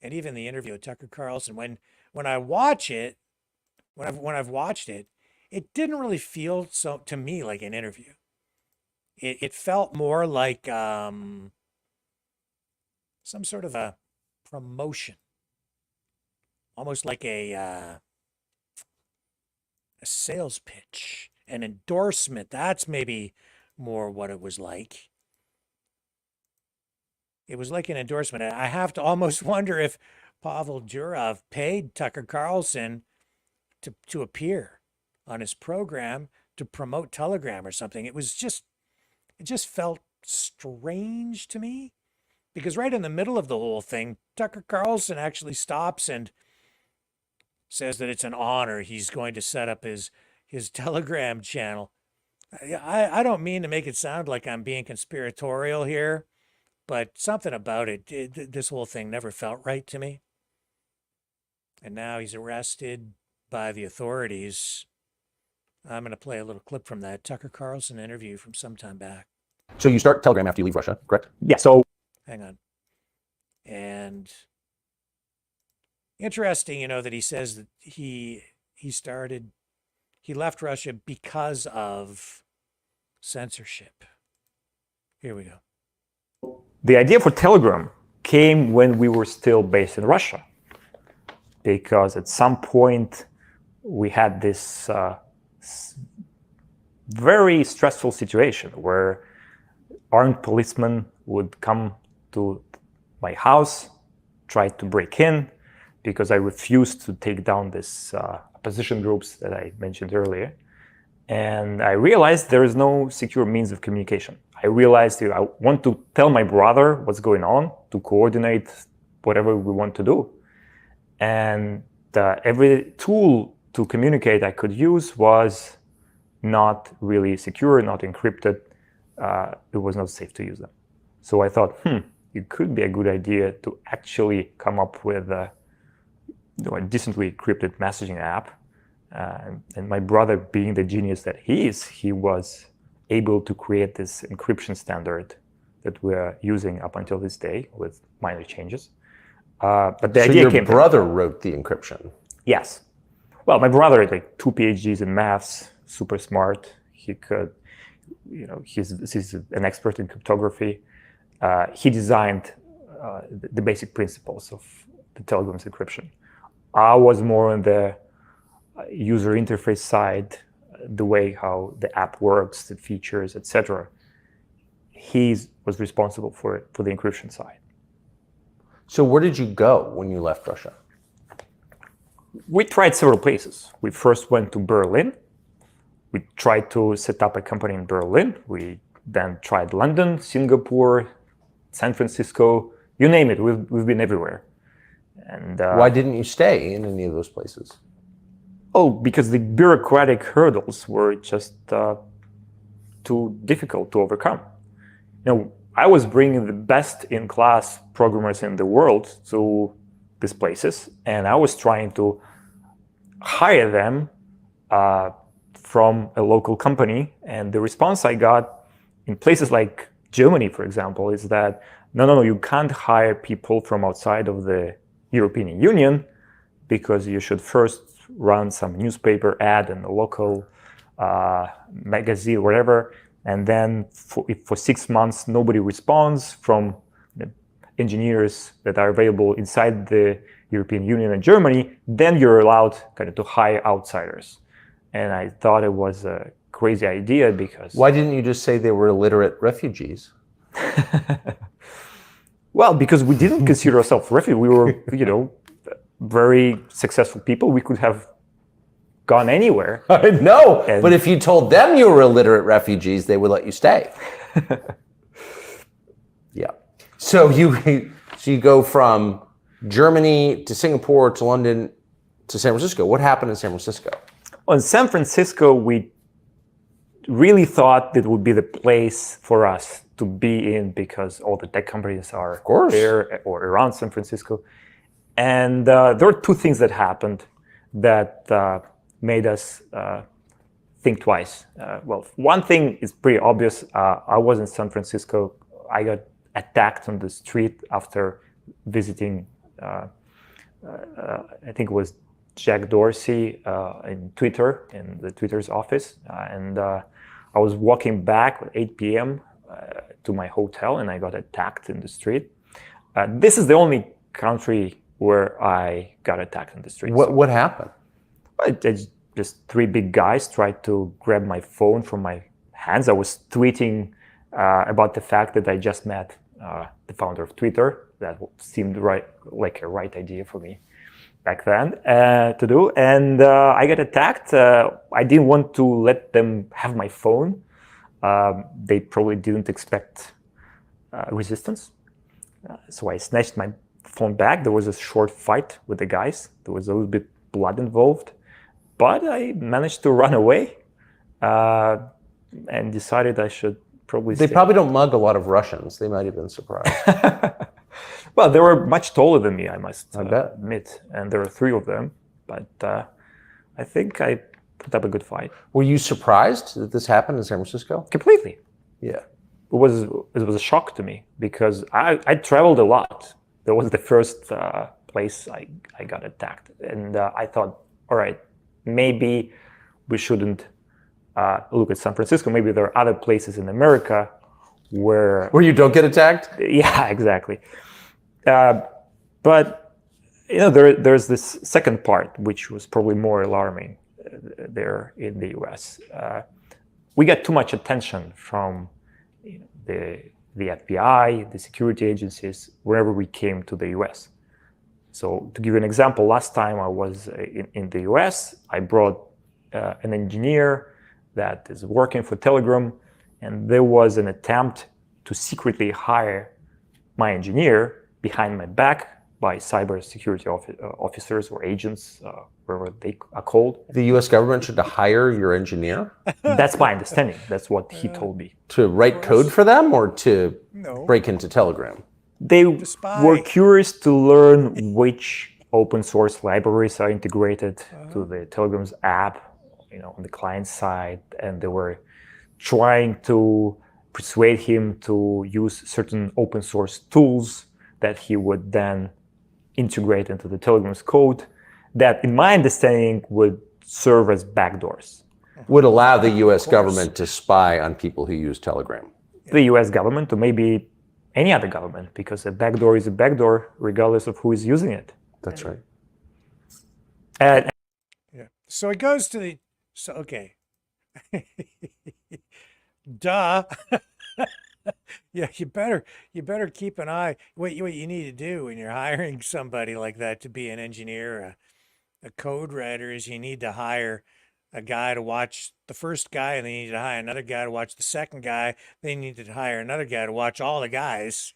And even the interview with Tucker Carlson, when I watch it, when I've watched it, it didn't really feel so to me like an interview. It felt more like some sort of a promotion, almost like a sales pitch, an endorsement. That's maybe more what it was like. It was like an endorsement. I have to almost wonder if Pavel Durov paid Tucker Carlson to appear on his program to promote Telegram or something. It just felt strange to me, because right in the middle of the whole thing, Tucker Carlson actually stops and says that it's an honor. He's going to set up his Telegram channel. I don't mean to make it sound like I'm being conspiratorial here, but something about it, this whole thing never felt right to me. And now he's arrested by the authorities. I'm going to play a little clip from that Tucker Carlson interview from some time back. So you start Telegram after you leave Russia, correct? Yeah, so... Hang on. And interesting, that he says that he left Russia because of censorship. Here we go. The idea for Telegram came when we were still based in Russia, because at some point we had this very stressful situation where armed policemen would come to my house, try to break in, because I refused to take down this opposition groups that I mentioned earlier. And I realized there is no secure means of communication. I realized I want to tell my brother what's going on, to coordinate whatever we want to do. And every tool to communicate I could use was not really secure, not encrypted. It was not safe to use them. So I thought, it could be a good idea to actually come up with a decently encrypted messaging app. And my brother, being the genius that he is, he was able to create this encryption standard that we're using up until this day with minor changes. But the idea came. Your brother wrote the encryption? Yes. Well, my brother had like 2 PhDs in maths, super smart. He could, he's an expert in cryptography. He designed the basic principles of the Telegram's encryption. I was more on the user interface side, the way how the app works, the features, etc. He was responsible for the encryption side. So where did you go when you left Russia? We tried several places. We first went to Berlin. We tried to set up a company in Berlin. We then tried London, Singapore, San Francisco, you name it. We've been everywhere. And why didn't you stay in any of those places? Oh, because the bureaucratic hurdles were just too difficult to overcome. I was bringing the best in class programmers in the world to these places, and I was trying to hire them from a local company. And the response I got in places like Germany, for example, is that no, you can't hire people from outside of the European Union, because you should first run some newspaper ad in a local magazine, whatever. And then if for 6 months nobody responds from the engineers that are available inside the European Union and Germany, then you're allowed kind of to hire outsiders. And I thought it was a crazy idea because... Why didn't you just say they were illiterate refugees? Well, because we didn't consider ourselves refugees. We were, very successful people. We could have gone anywhere. I know, but if you told them you were illiterate refugees, they would let you stay. Yeah. So you go from Germany to Singapore to London to San Francisco. What happened in San Francisco? Well, in San Francisco, we really thought it would be the place for us to be in, because all the tech companies are there or around San Francisco. And there were 2 things that happened that made us think twice. Well, one thing is pretty obvious. I was in San Francisco. I got attacked on the street after visiting, I think it was Jack Dorsey in Twitter, in the Twitter's office. And I was walking back at 8 p.m. To my hotel, and I got attacked in the street. This is the only country where I got attacked in the street. What happened? Just 3 big guys tried to grab my phone from my hands. I was tweeting about the fact that I just met the founder of Twitter. That seemed like a right idea for me back then to do. And I got attacked. I didn't want to let them have my phone. They probably didn't expect resistance. So I snatched my phone back. There was a short fight with the guys. There was a little bit blood involved, but I managed to run away and decided I should probably They stay. probably don't mug a lot of Russians. They might have been surprised. Well, they were much taller than me, I must bet. admit, and there were 3 of them. But I think I put up a good fight. Were you surprised that this happened in San Francisco? Completely. Yeah. It was a shock to me because I traveled a lot. That was the first place I got attacked, and I thought, all right, maybe we shouldn't look at San Francisco. Maybe there are other places in America where you don't get attacked. Yeah, exactly. But there's this second part, which was probably more alarming there in the U.S. We got too much attention from the FBI, the security agencies, wherever we came to the U.S. So to give you an example, last time I was in the U.S., I brought an engineer that is working for Telegram, and there was an attempt to secretly hire my engineer behind my back by cybersecurity officers or agents, wherever they are called. The U.S. government should hire your engineer? That's my understanding. That's what he told me. To write code for them or to break into Telegram? They were curious to learn which open source libraries are integrated to the Telegram's app, on the client side, and they were trying to persuade him to use certain open source tools that he would then integrate into the Telegram's code that, in my understanding, would serve as backdoors. Would allow the U.S. government to spy on people who use Telegram. The U.S. government, or maybe any other government, because a backdoor is a backdoor regardless of who is using it. That's right. And So it goes to the, okay. Duh. Yeah, you better keep an eye. What you need to do when you're hiring somebody like that to be an engineer, a code writer, is you need to hire a guy to watch the first guy, and then you need to hire another guy to watch the second guy. Then you need to hire another guy to watch all the guys.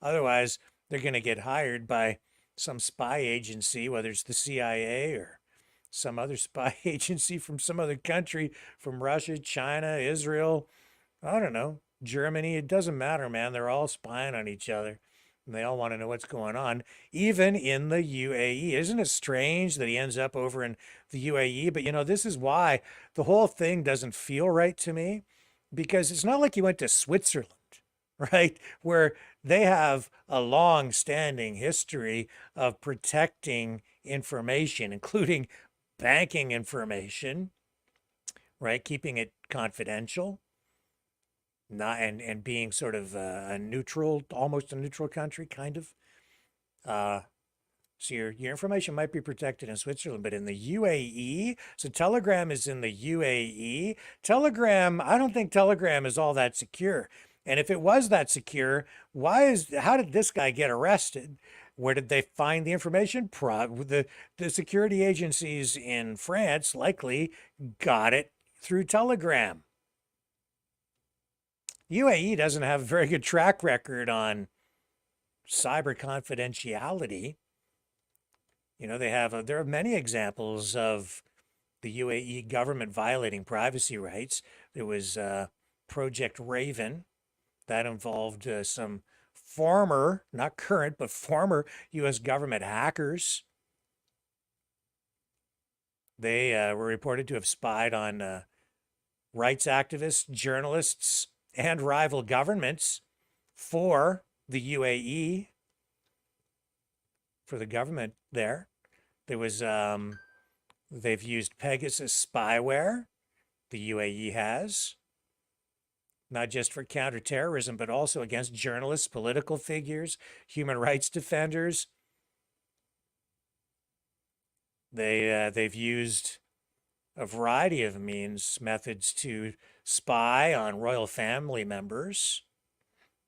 Otherwise, they're going to get hired by some spy agency, whether it's the CIA or some other spy agency from some other country, from Russia, China, Israel, I don't know, Germany. It doesn't matter, man. They're all spying on each other. And they all want to know what's going on, even in the UAE. Isn't it strange that he ends up over in the UAE? But, this is why the whole thing doesn't feel right to me, because it's not like he went to Switzerland, right, where they have a long-standing history of protecting information, including banking information, right, keeping it confidential. Not and being sort of a neutral, almost a neutral country, kind of. So your information might be protected in Switzerland, but in the UAE, so Telegram is in the UAE. Telegram, I don't think Telegram is all that secure. And if it was that secure, how did this guy get arrested? Where did they find the information? The security agencies in France likely got it through Telegram. UAE doesn't have a very good track record on cyber confidentiality. There are many examples of the UAE government violating privacy rights. There was Project Raven that involved some former, not current, but former U.S. government hackers. They were reported to have spied on rights activists, journalists, and rival governments for the UAE, for the government there. There was, they've used Pegasus spyware, the UAE has, not just for counterterrorism, but also against journalists, political figures, human rights defenders. They've used a variety of methods to spy on royal family members.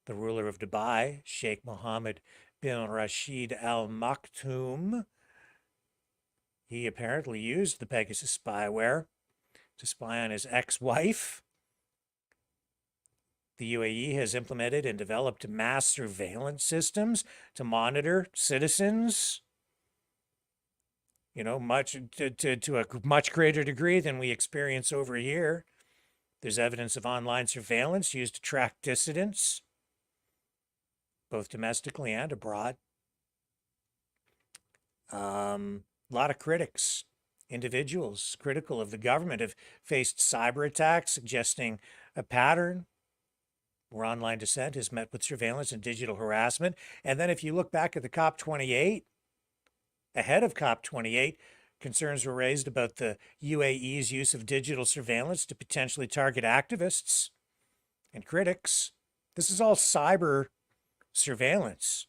The ruler of Dubai, Sheikh Mohammed bin Rashid Al Maktoum, he apparently used the Pegasus spyware to spy on his ex-wife. The UAE has implemented and developed mass surveillance systems to monitor citizens, much to a much greater degree than we experience over here. There's evidence of online surveillance used to track dissidents, both domestically and abroad. A lot of critics, individuals critical of the government, have faced cyber attacks suggesting a pattern where online dissent is met with surveillance and digital harassment. And then if you look back at the COP28, ahead of COP28, concerns were raised about the UAE's use of digital surveillance to potentially target activists and critics. This is all cyber surveillance.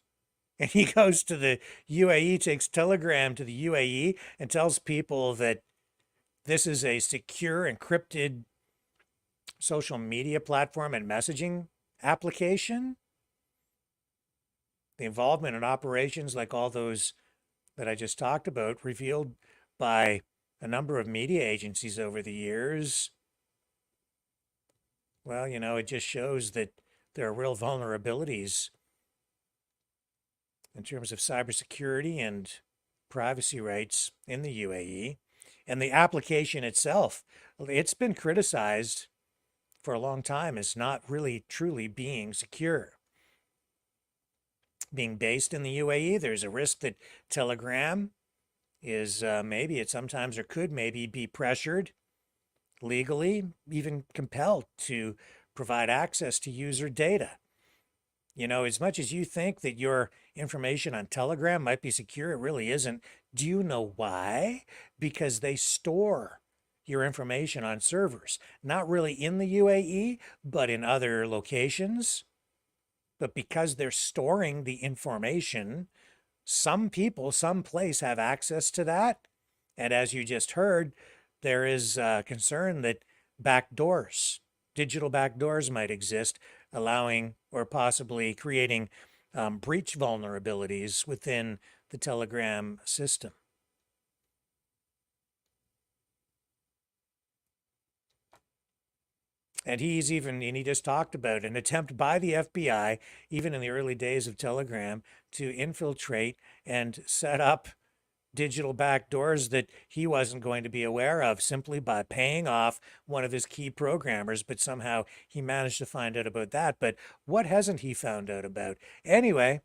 And he goes to the UAE, takes Telegram to the UAE and tells people that this is a secure, encrypted social media platform and messaging application. The involvement in operations like all those that I just talked about, revealed by a number of media agencies over the years, well, it just shows that there are real vulnerabilities in terms of cybersecurity and privacy rights in the UAE. And the application itself, it's been criticized for a long time as not really truly being secure. Being based in the UAE, there's a risk that Telegram is maybe it sometimes or could maybe be pressured legally, even compelled to provide access to user data. As much as you think that your information on Telegram might be secure, it really isn't. Do you know why? Because they store your information on servers, not really in the UAE, but in other locations. But because they're storing the information, some people, someplace have access to that. And as you just heard, there is concern that backdoors, digital backdoors might exist, allowing or possibly creating breach vulnerabilities within the Telegram system. And he just talked about an attempt by the FBI, even in the early days of Telegram, to infiltrate and set up digital backdoors that he wasn't going to be aware of simply by paying off one of his key programmers. But somehow he managed to find out about that. But what hasn't he found out about? Anyway,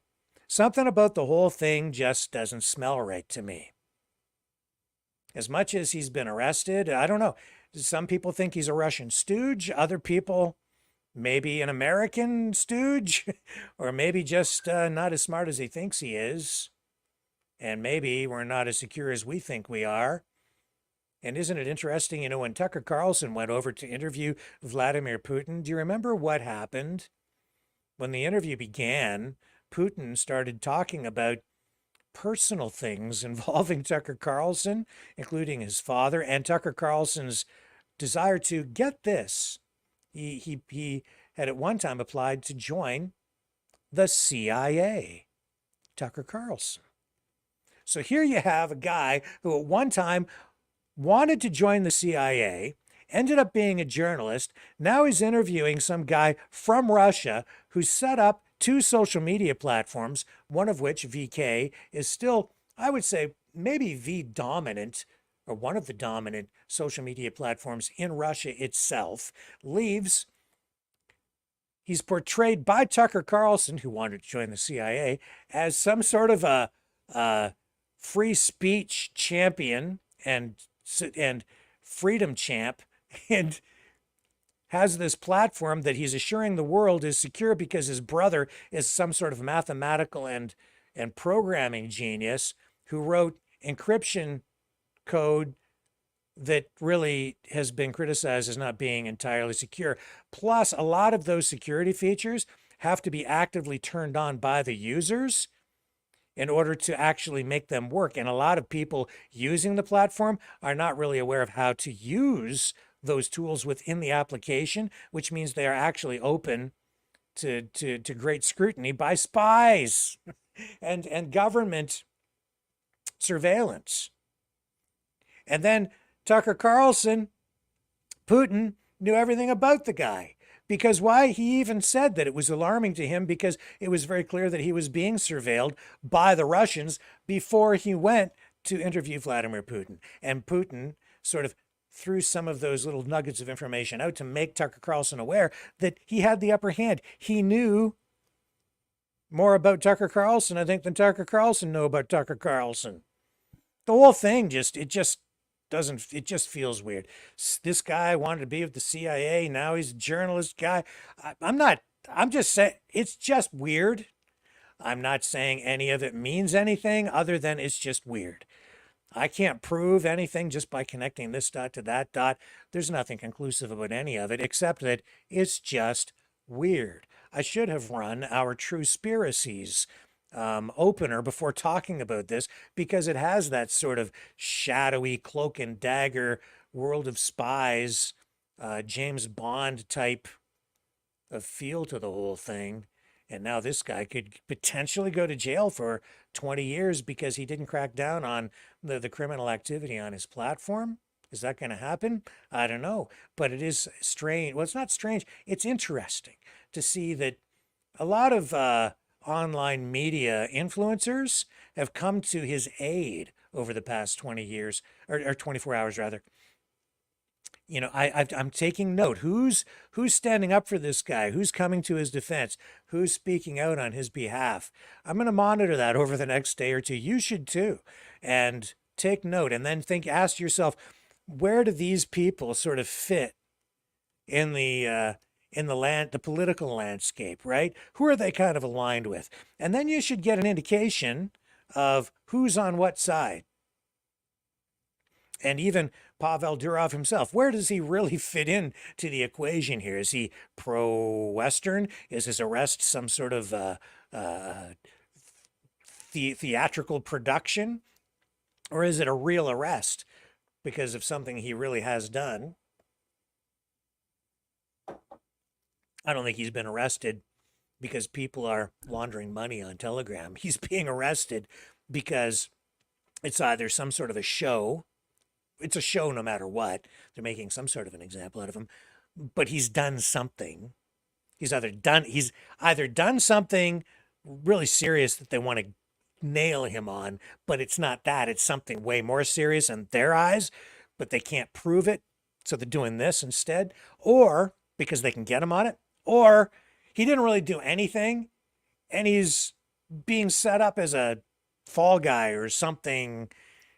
something about the whole thing just doesn't smell right to me. As much as he's been arrested, I don't know. Some people think he's a Russian stooge. Other people, maybe an American stooge, or maybe just not as smart as he thinks he is. And maybe we're not as secure as we think we are. And isn't it interesting, when Tucker Carlson went over to interview Vladimir Putin, do you remember what happened? When the interview began, Putin started talking about personal things involving Tucker Carlson, including his father and Tucker Carlson's desire to get this. He had at one time applied to join the CIA, Tucker Carlson. So here you have a guy who at one time wanted to join the CIA, ended up being a journalist. Now he's interviewing some guy from Russia who set up 2 social media platforms, one of which, VK, is still, I would say, maybe the dominant or one of the dominant social media platforms in Russia itself. He's portrayed by Tucker Carlson, who wanted to join the CIA, as some sort of a free speech champion and freedom champ, and has this platform that he's assuring the world is secure because his brother is some sort of mathematical and programming genius who wrote encryption code that really has been criticized as not being entirely secure. Plus, a lot of those security features have to be actively turned on by the users in order to actually make them work. And a lot of people using the platform are not really aware of how to use those tools within the application, which means they are actually open to great scrutiny by spies and government surveillance. And then Tucker Carlson, Putin, knew everything about the guy Because why? He even said that it was alarming to him because it was very clear that he was being surveilled by the Russians before he went to interview Vladimir Putin. And Putin sort of threw some of those little nuggets of information out to make Tucker Carlson aware that he had the upper hand. He knew more about Tucker Carlson, I think, than Tucker Carlson knew about Tucker Carlson. The whole thing it just feels weird. This guy wanted to be with the CIA. Now he's a journalist guy. I'm just saying it's just weird. I'm not saying any of it means anything other than it's just weird. I can't prove anything just by connecting this dot to that dot. There's nothing conclusive about any of it except that it's just weird. I should have run our True Spiracies opener before talking about this because it has that sort of shadowy cloak and dagger, World of Spies, James Bond type of feel to the whole thing. And now this guy could potentially go to jail for 20 years because he didn't crack down on the criminal activity on his platform. Is that going to happen? I don't know. But it is strange. Well, it's not strange. It's interesting to see that a lot of online media influencers have come to his aid over the past 20 years, or 24 hours rather. You know, I'm taking note. Who's standing up for this guy? Who's coming to his defense? Who's speaking out on his behalf? I'm going to monitor that over the next day or two. You should too. And take note and then ask yourself, where do these people sort of fit in the political landscape, right? Who are they kind of aligned with? And then you should get an indication of who's on what side. And even Pavel Durov himself, where does he really fit in to the equation here? Is he pro-Western? Is his arrest some sort of theatrical production? Or is it a real arrest because of something he really has done? I don't think he's been arrested because people are laundering money on Telegram. He's being arrested because it's either some sort of a show. It's a show no matter what. They're making some sort of an example out of him. But he's done something. He's either done something really serious that they want to nail him on, but it's not that. It's something way more serious in their eyes, but they can't prove it. So they're doing this instead. Or because they can get him on it. Or he didn't really do anything and he's being set up as a fall guy or something.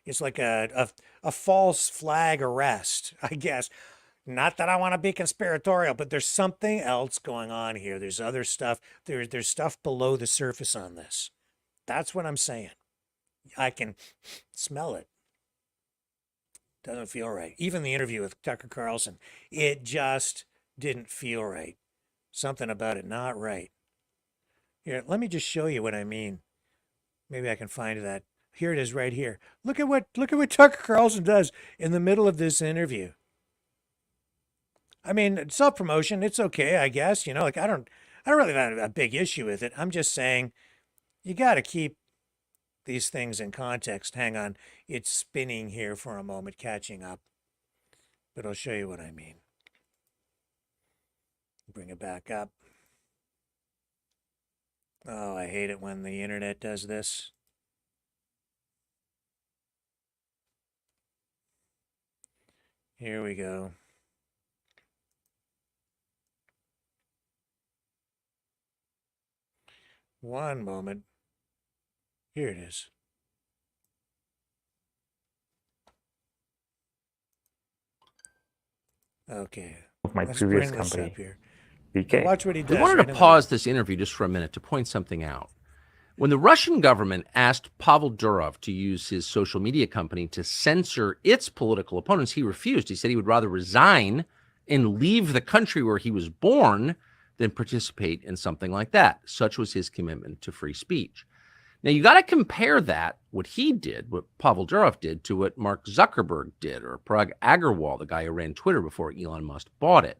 It's like a false flag arrest, I guess. Not that I want to be conspiratorial, but there's something else going on here. There's other stuff. There's stuff below the surface on this. That's what I'm saying. I can smell it. Doesn't feel right. Even the interview with Tucker Carlson, it just didn't feel right. Something about it not right. Here, let me just show you what I mean. Maybe I can find that. Here it is right here. Look at what Tucker Carlson does in the middle of this interview. I mean, self-promotion, it's okay, I guess. You know, like I don't really have a big issue with it. I'm just saying you got to keep these things in context. Hang on. It's spinning here for a moment, catching up. But I'll show you what I mean. Bring it back up. Oh, I hate it when the internet does this. Here we go. One moment. Here it is. Okay. My Let's previous bring this company. up here. BK. Watch what he does. I wanted right to in pause this interview just for a minute to point something out. When the Russian government asked Pavel Durov to use his social media company to censor its political opponents, he refused. He said he would rather resign and leave the country where he was born than participate in something like that. Such was his commitment to free speech. Now, you got to compare that, what he did, what Pavel Durov did, to what Mark Zuckerberg did, or Parag Agarwal, the guy who ran Twitter before Elon Musk bought it.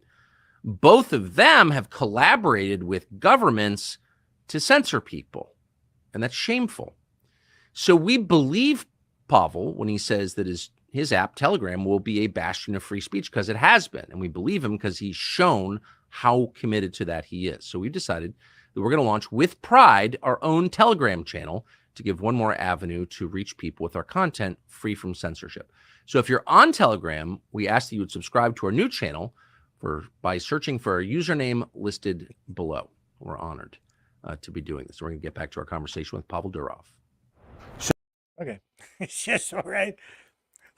Both of them have collaborated with governments to censor people, and that's shameful. So we believe Pavel when he says that his app, Telegram, will be a bastion of free speech, because it has been. And we believe him because he's shown how committed to that he is. So we've decided that we're going to launch with pride our own Telegram channel to give one more avenue to reach people with our content free from censorship. So if you're on Telegram, we ask that you would subscribe to our new channel by searching for our username listed below. We're honored to be doing this. We're going to get back to our conversation with Pavel Durov. Okay. It's just all right.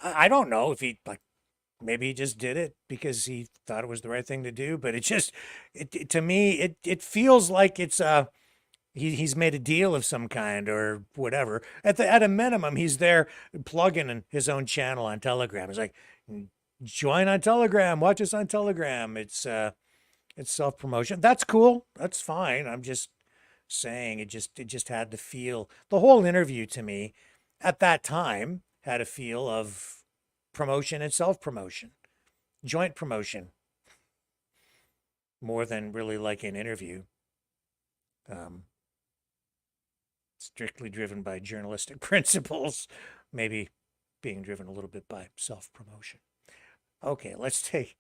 I don't know if he, like, maybe he just did it because he thought it was the right thing to do, but to me, it feels like it's he's made a deal of some kind or whatever. At a minimum, he's there plugging in his own channel on Telegram. It's like, join on Telegram, watch us on Telegram. It's self-promotion. That's cool. That's fine. I'm just saying it just had to feel, the whole interview to me at that time had a feel of promotion and self-promotion, joint promotion, more than really like an interview. Strictly driven by journalistic principles, maybe being driven a little bit by self-promotion. Okay, let's take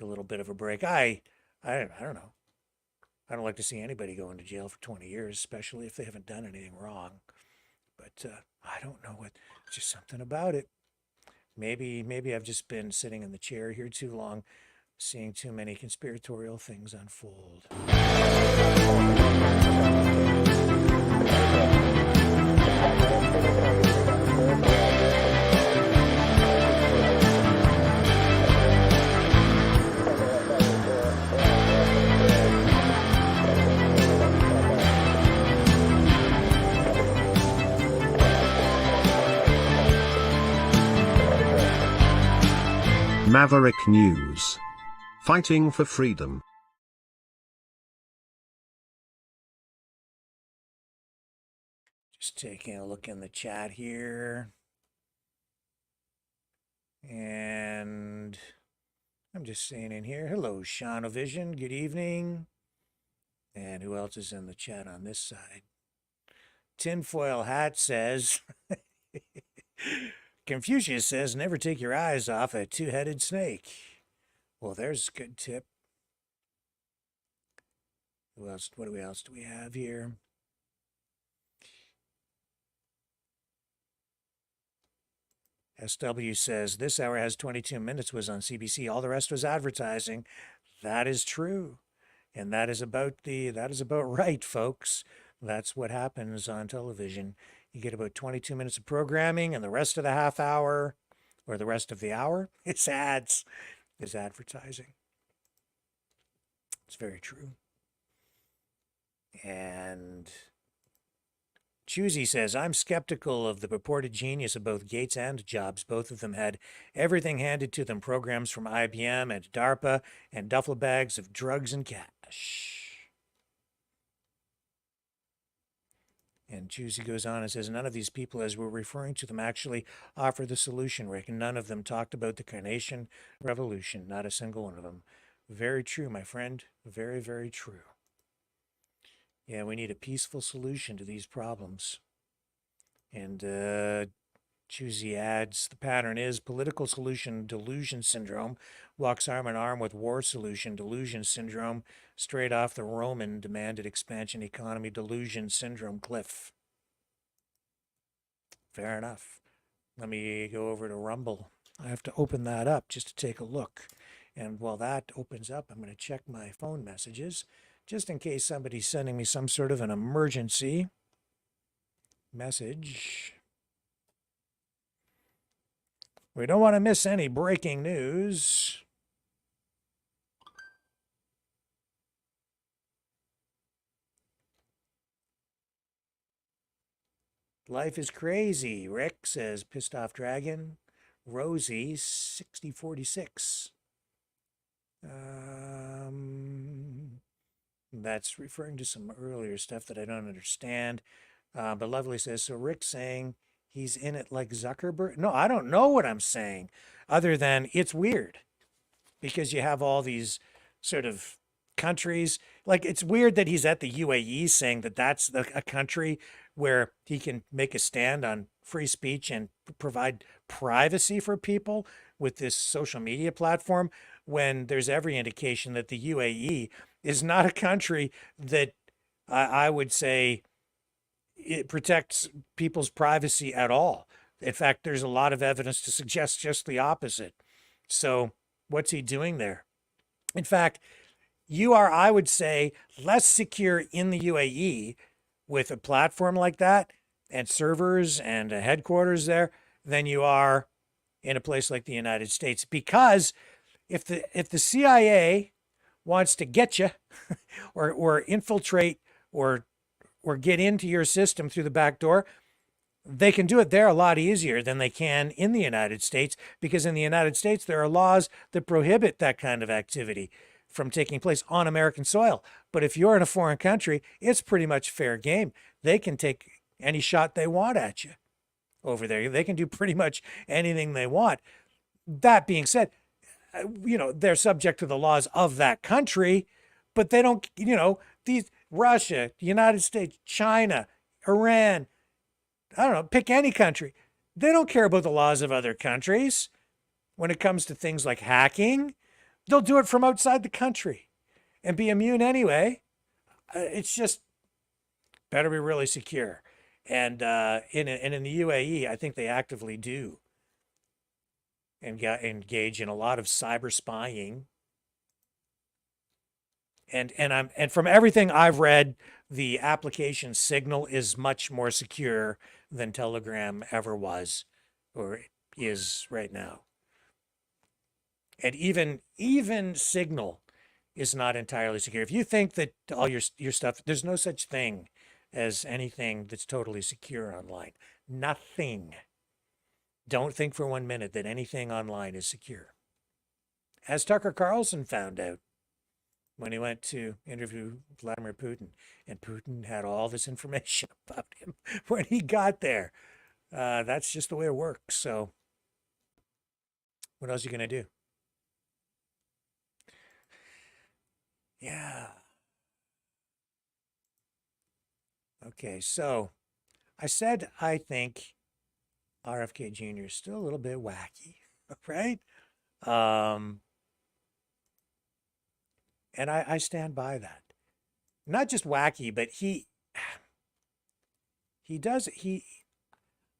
a little bit of a break. I don't know. I don't like to see anybody go into jail for 20 years, especially if they haven't done anything wrong. But I don't know what, just something about it. Maybe I've just been sitting in the chair here too long, seeing too many conspiratorial things unfold. Maverick News. Fighting for freedom. Just taking a look in the chat here. And I'm just saying in here, hello, Shanovision, good evening. And who else is in the chat on this side? Tinfoil Hat says, Confucius says, never take your eyes off a two-headed snake. Well, there's a good tip. Who else? What else do we have here? SW says, this hour has 22 minutes, was on CBC. All the rest was advertising. That is true. And that is about right, folks. That's what happens on television. You get about 22 minutes of programming, and the rest of the half hour, or the rest of the hour, it's ads, is advertising. It's very true. And Choosy says, I'm skeptical of the purported genius of both Gates and Jobs. Both of them had everything handed to them, programs from IBM and DARPA, and duffel bags of drugs and cash. And Choosy goes on and says, none of these people, as we're referring to them, actually offer the solution, Rick. And none of them talked about the carnation revolution. Not a single one of them. Very true, my friend. Very, very true. Yeah, we need a peaceful solution to these problems. And Choosy adds, the pattern is political solution delusion syndrome walks arm in arm with war solution delusion syndrome, straight off the Roman demanded expansion economy delusion syndrome cliff. Fair enough. Let me go over to Rumble. I have to open that up just to take a look. And while that opens up, I'm going to check my phone messages, just in case somebody's sending me some sort of an emergency message. We don't want to miss any breaking news. Life is crazy, Rick says, pissed off dragon. Rosie, 6046. That's referring to some earlier stuff that I don't understand. But Lovely says, so Rick's saying he's in it like Zuckerberg? No, I don't know what I'm saying, other than it's weird. Because you have all these sort of countries. Like, it's weird that he's at the UAE saying that that's a country where he can make a stand on free speech and provide privacy for people with this social media platform when there's every indication that the UAE is not a country that I would say it protects people's privacy at all. In fact, there's a lot of evidence to suggest just the opposite. So what's he doing there? In fact, you are, I would say, less secure in the UAE with a platform like that and servers and a headquarters there than you are in a place like the United States. Because if the CIA wants to get you or infiltrate or get into your system through the back door, they can do it there a lot easier than they can in the United States, because in the United States, there are laws that prohibit that kind of activity from taking place on American soil. But if you're in a foreign country, it's pretty much fair game. They can take any shot they want at you over there. They can do pretty much anything they want. That being said, they're subject to the laws of that country, but they don't, these Russia, United States, China, Iran, I don't know, pick any country. They don't care about the laws of other countries. When it comes to things like hacking, they'll do it from outside the country and be immune anyway. It's just better be really secure. And in the UAE, I think they actively do engage in a lot of cyber spying. And from everything I've read, the application Signal is much more secure than Telegram ever was or is right now. And even Signal is not entirely secure. If you think that all your stuff, there's no such thing as anything that's totally secure online. Nothing. Don't think for 1 minute that anything online is secure. As Tucker Carlson found out when he went to interview Vladimir Putin, and Putin had all this information about him when he got there. That's just the way it works. So what else are you going to do? Yeah. Okay, so I said I think RFK Jr. is still a little bit wacky, right? And I stand by that. Not just wacky, but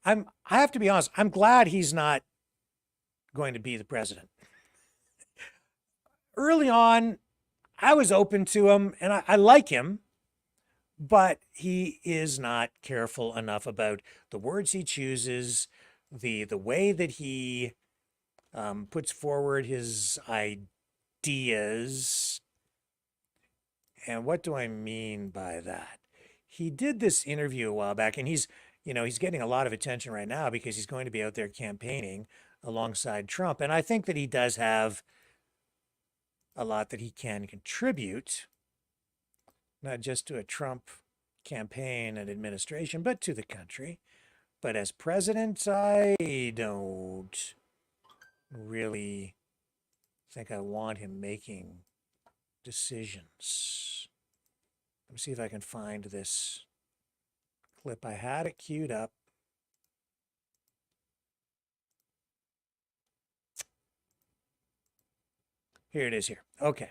I have to be honest, I'm glad he's not going to be the president. Early on, I was open to him, and I like him, but he is not careful enough about the words he chooses, the way that he puts forward his ideas. And what do I mean by that? He did this interview a while back, and he's getting a lot of attention right now because he's going to be out there campaigning alongside Trump. And I think that he does have a lot that he can contribute, not just to a Trump campaign and administration, but to the country. But as president, I don't really think I want him making decisions. Let me see if I can find this clip. I had it queued up. Here it is here. Okay.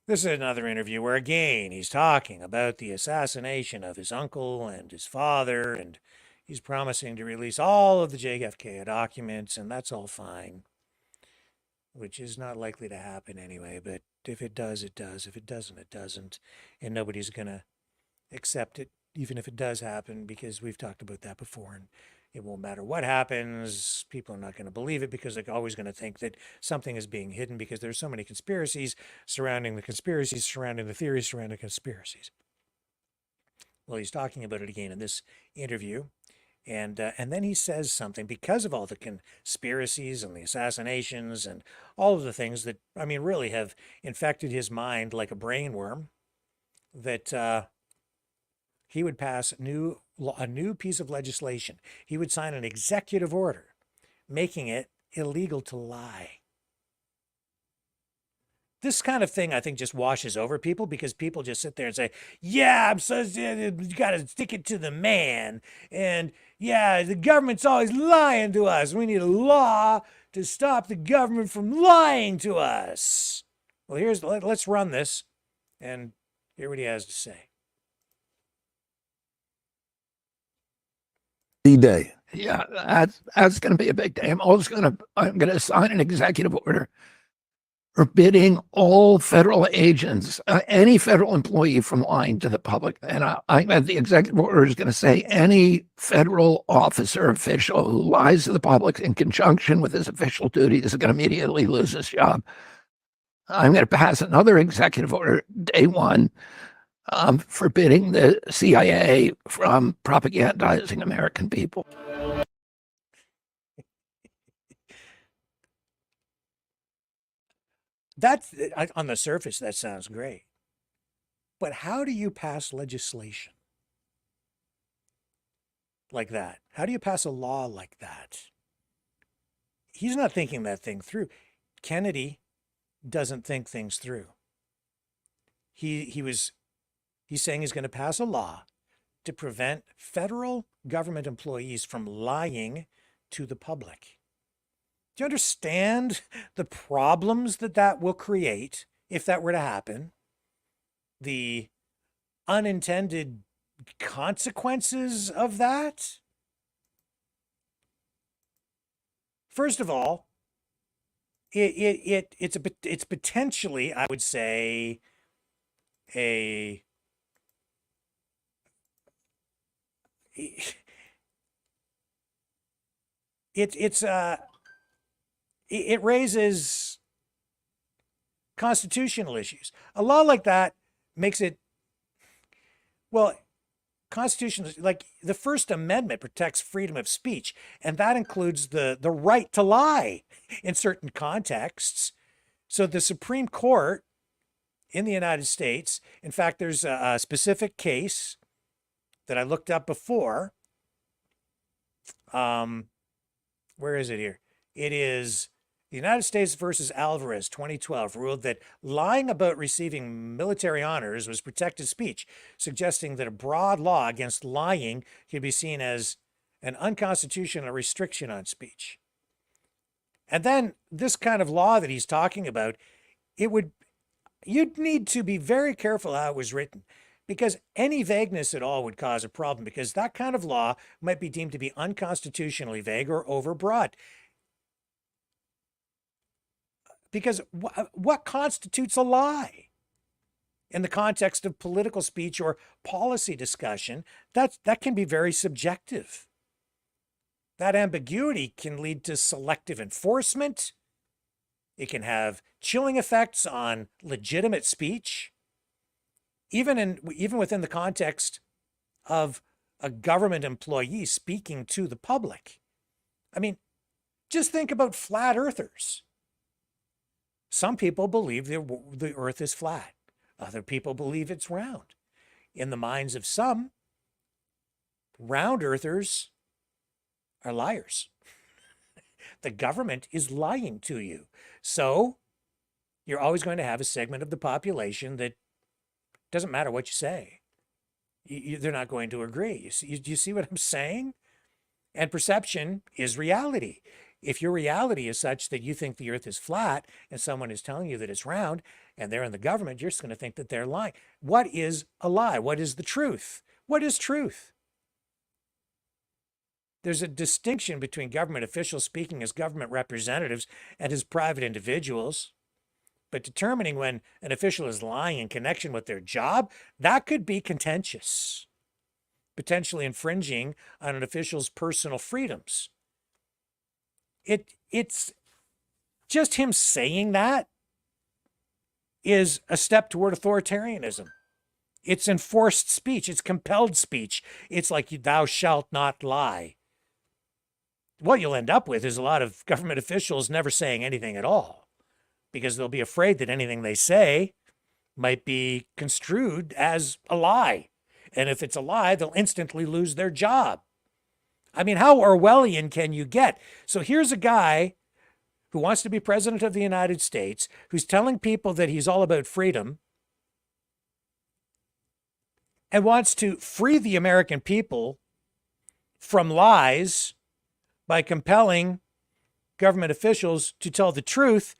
This is another interview where, again, he's talking about the assassination of his uncle and his father, and he's promising to release all of the JFK documents, and that's all fine, which is not likely to happen anyway, but if it does, it does. If it doesn't, it doesn't, and nobody's going to accept it, even if it does happen, because we've talked about that before, and it won't matter what happens. People are not going to believe it because they're always going to think that something is being hidden because there's so many conspiracies surrounding the conspiracies, surrounding the theories, surrounding conspiracies. Well, he's talking about it again in this interview. And then he says something because of all the conspiracies and the assassinations and all of the things that, I mean, really have infected his mind like a brainworm, that he would pass a new piece of legislation. He would sign an executive order making it illegal to lie. this kind of thing, I think, just washes over people because people just sit there and say, yeah, you got to stick it to the man. And yeah, the government's always lying to us. We need a law to stop the government from lying to us. Well, let's run this and hear what he has to say. D-Day. Yeah, that's going to be a big day. I'm going to sign an executive order forbidding all federal agents, any federal employee from lying to the public. And the executive order is going to say any federal officer, official who lies to the public in conjunction with his official duties is going to immediately lose his job. I'm going to pass another executive order, day one, forbidding the CIA from propagandizing American people. That's, on the surface, that sounds great. But how do you pass legislation like that? How do you pass a law like that? He's not thinking that thing through. Kennedy doesn't think things through. He's saying he's going to pass a law to prevent federal government employees from lying to the public. Do you understand the problems that will create if that were to happen? The unintended consequences of that? First of all, it's potentially, I would say, it raises constitutional issues. A law like that makes it, well, constitutional, like the First Amendment protects freedom of speech, and that includes the right to lie in certain contexts. So the Supreme Court in the United States, in fact, there's a specific case that I looked up before. Where is it here? It is the United States versus Alvarez, 2012, ruled that lying about receiving military honors was protected speech, suggesting that a broad law against lying could be seen as an unconstitutional restriction on speech. And then this kind of law that he's talking about, you'd need to be very careful how it was written, because any vagueness at all would cause a problem, because that kind of law might be deemed to be unconstitutionally vague or overbroad. Because what constitutes a lie? In the context of political speech or policy discussion, that can be very subjective. That ambiguity can lead to selective enforcement. It can have chilling effects on legitimate speech, even within the context of a government employee speaking to the public. I mean, just think about flat earthers. Some people believe the earth is flat. Other people believe it's round. In the minds of some, round earthers are liars. The government is lying to you. So you're always going to have a segment of the population that doesn't matter what you say. They're not going to agree. Do you see what I'm saying? And perception is reality. If your reality is such that you think the earth is flat and someone is telling you that it's round and they're in the government, you're just going to think that they're lying. What is a lie? What is the truth? What is truth? There's a distinction between government officials speaking as government representatives and as private individuals. But determining when an official is lying in connection with their job, that could be contentious, potentially infringing on an official's personal freedoms. It's just him saying that is a step toward authoritarianism. It's enforced speech. It's compelled speech. It's like thou shalt not lie. What you'll end up with is a lot of government officials never saying anything at all, because they'll be afraid that anything they say might be construed as a lie. And if it's a lie, they'll instantly lose their job. I mean, how Orwellian can you get? So here's a guy who wants to be president of the United States, who's telling people that he's all about freedom and wants to free the American people from lies by compelling government officials to tell the truth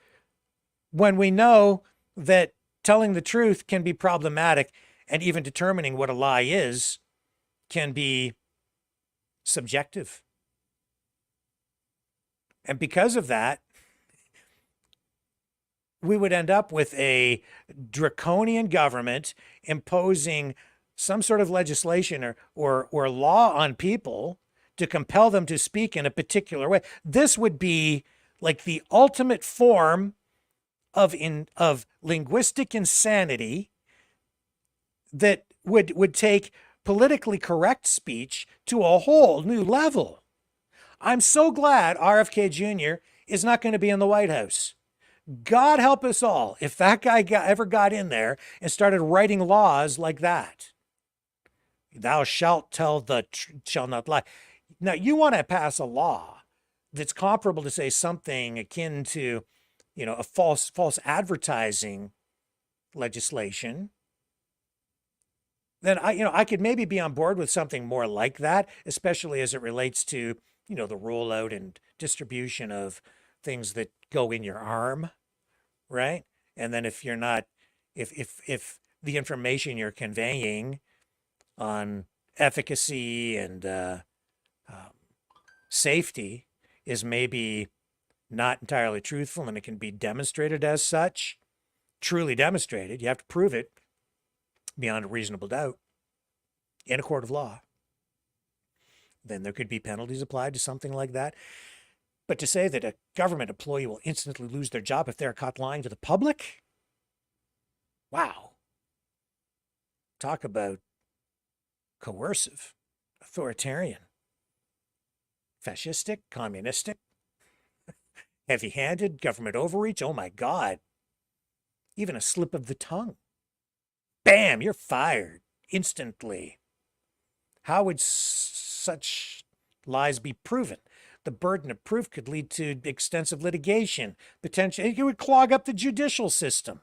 when we know that telling the truth can be problematic, and even determining what a lie is can be subjective. And because of that, we would end up with a draconian government imposing some sort of legislation or law on people to compel them to speak in a particular way. This would be like the ultimate form of linguistic insanity that would take politically correct speech to a whole new level. I'm so glad RFK Jr. is not going to be in the White House. God help us all if that guy ever got in there and started writing laws like that. Thou shalt tell shall not lie. Now, you want to pass a law that's comparable to, say, something akin to, a false advertising legislation, then I could maybe be on board with something more like that, especially as it relates to, the rollout and distribution of things that go in your arm, right? And then if you're not, if the information you're conveying on efficacy and safety is maybe not entirely truthful and it can be demonstrated as such, truly demonstrated, you have to prove it beyond a reasonable doubt in a court of law, then there could be penalties applied to something like that. But to say that a government employee will instantly lose their job if they're caught lying to the public? Wow. Talk about coercive, authoritarian, fascistic, communistic, heavy-handed, government overreach. Oh my God. Even a slip of the tongue. Bam, you're fired instantly. How would such lies be proven? The burden of proof could lead to extensive litigation. Potentially, it would clog up the judicial system.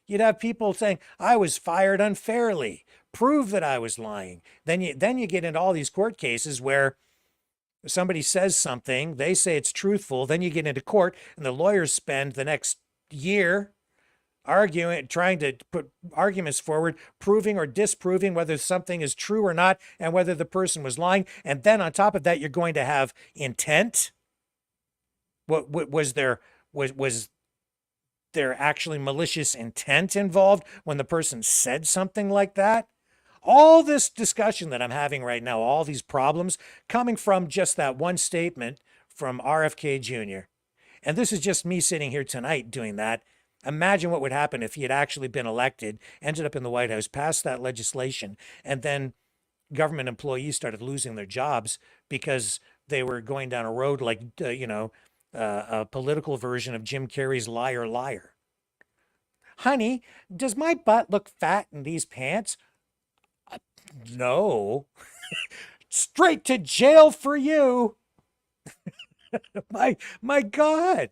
You'd have people saying, I was fired unfairly. Prove that I was lying. Then you get into all these court cases where somebody says something, they say it's truthful, then you get into court and the lawyers spend the next year arguing, trying to put arguments forward, proving or disproving whether something is true or not and whether the person was lying. And then on top of that, you're going to have intent. What was there actually malicious intent involved when the person said something like that? All this discussion that I'm having right now, all these problems coming from just that one statement from RFK Jr. And this is just me sitting here tonight doing that. Imagine what would happen if he had actually been elected, ended up in the White House, passed that legislation, and then government employees started losing their jobs because they were going down a road like, a political version of Jim Carrey's Liar, Liar. Honey, does my butt look fat in these pants? No. Straight to jail for you. My God.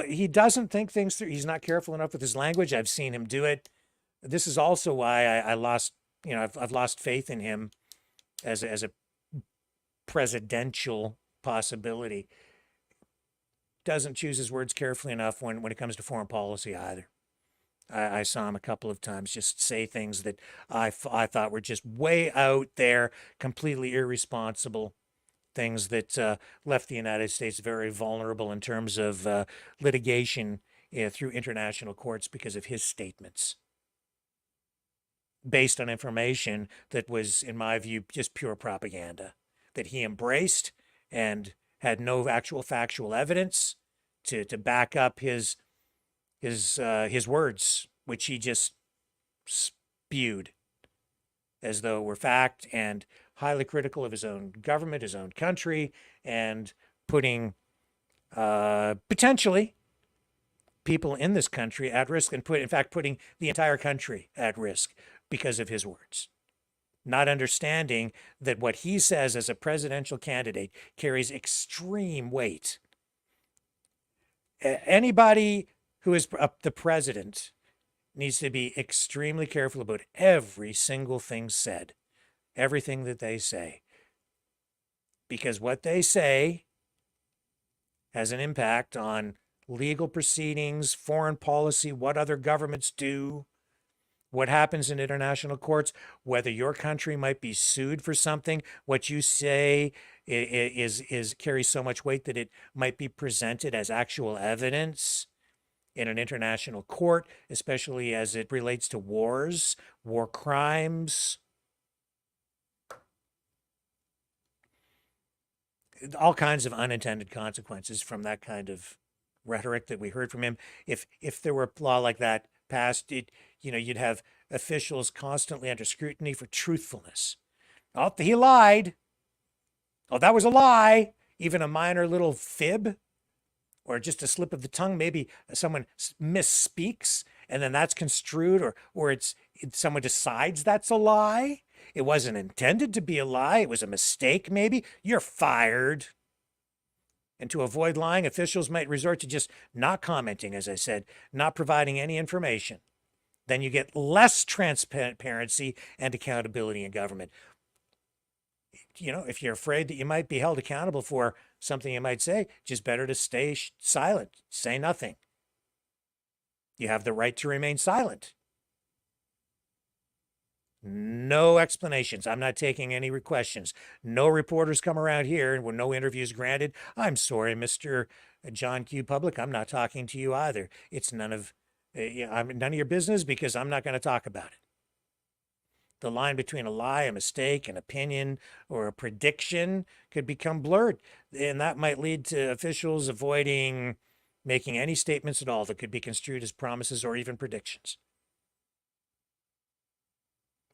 He doesn't think things through. He's not careful enough with his language. I've seen him do it. This is also why I lost, I've lost faith in him as a presidential possibility. Doesn't choose his words carefully enough when it comes to foreign policy either. I saw him a couple of times just say things that I thought were just way out there, completely irresponsible, things that left the United States very vulnerable in terms of litigation through international courts because of his statements, based on information that was, in my view, just pure propaganda, that he embraced and had no actual factual evidence to back up his words, which he just spewed as though were fact, and highly critical of his own government, his own country, and putting potentially people in this country at risk, and putting the entire country at risk because of his words. Not understanding that what he says as a presidential candidate carries extreme weight Anybody who is the president needs to be extremely careful about every single thing said, everything that they say, because what they say has an impact on legal proceedings, foreign policy, what other governments do, what happens in international courts, whether your country might be sued for something. What you say is carries so much weight that it might be presented as actual evidence in an international court, especially as it relates to wars, war crimes, all kinds of unintended consequences from that kind of rhetoric that we heard from him. If there were a law like that passed, you'd have officials constantly under scrutiny for truthfulness. Oh, he lied. Oh, that was a lie. Even a minor little fib or just a slip of the tongue. Maybe someone misspeaks and then that's construed, or someone decides that's a lie. It wasn't intended to be a lie. It was a mistake, maybe. You're fired. And to avoid lying, officials might resort to just not commenting, as I said, not providing any information. Then you get less transparency and accountability in government. If you're afraid that you might be held accountable for something you might say, just better to stay silent, say nothing. You have the right to remain silent. No explanations. I'm not taking any questions. No reporters come around here and no interviews granted. I'm sorry, Mr. John Q. Public. I'm not talking to you either. It's none of your business because I'm not going to talk about it. The line between a lie, a mistake, an opinion, or a prediction could become blurred. And that might lead to officials avoiding making any statements at all that could be construed as promises or even predictions.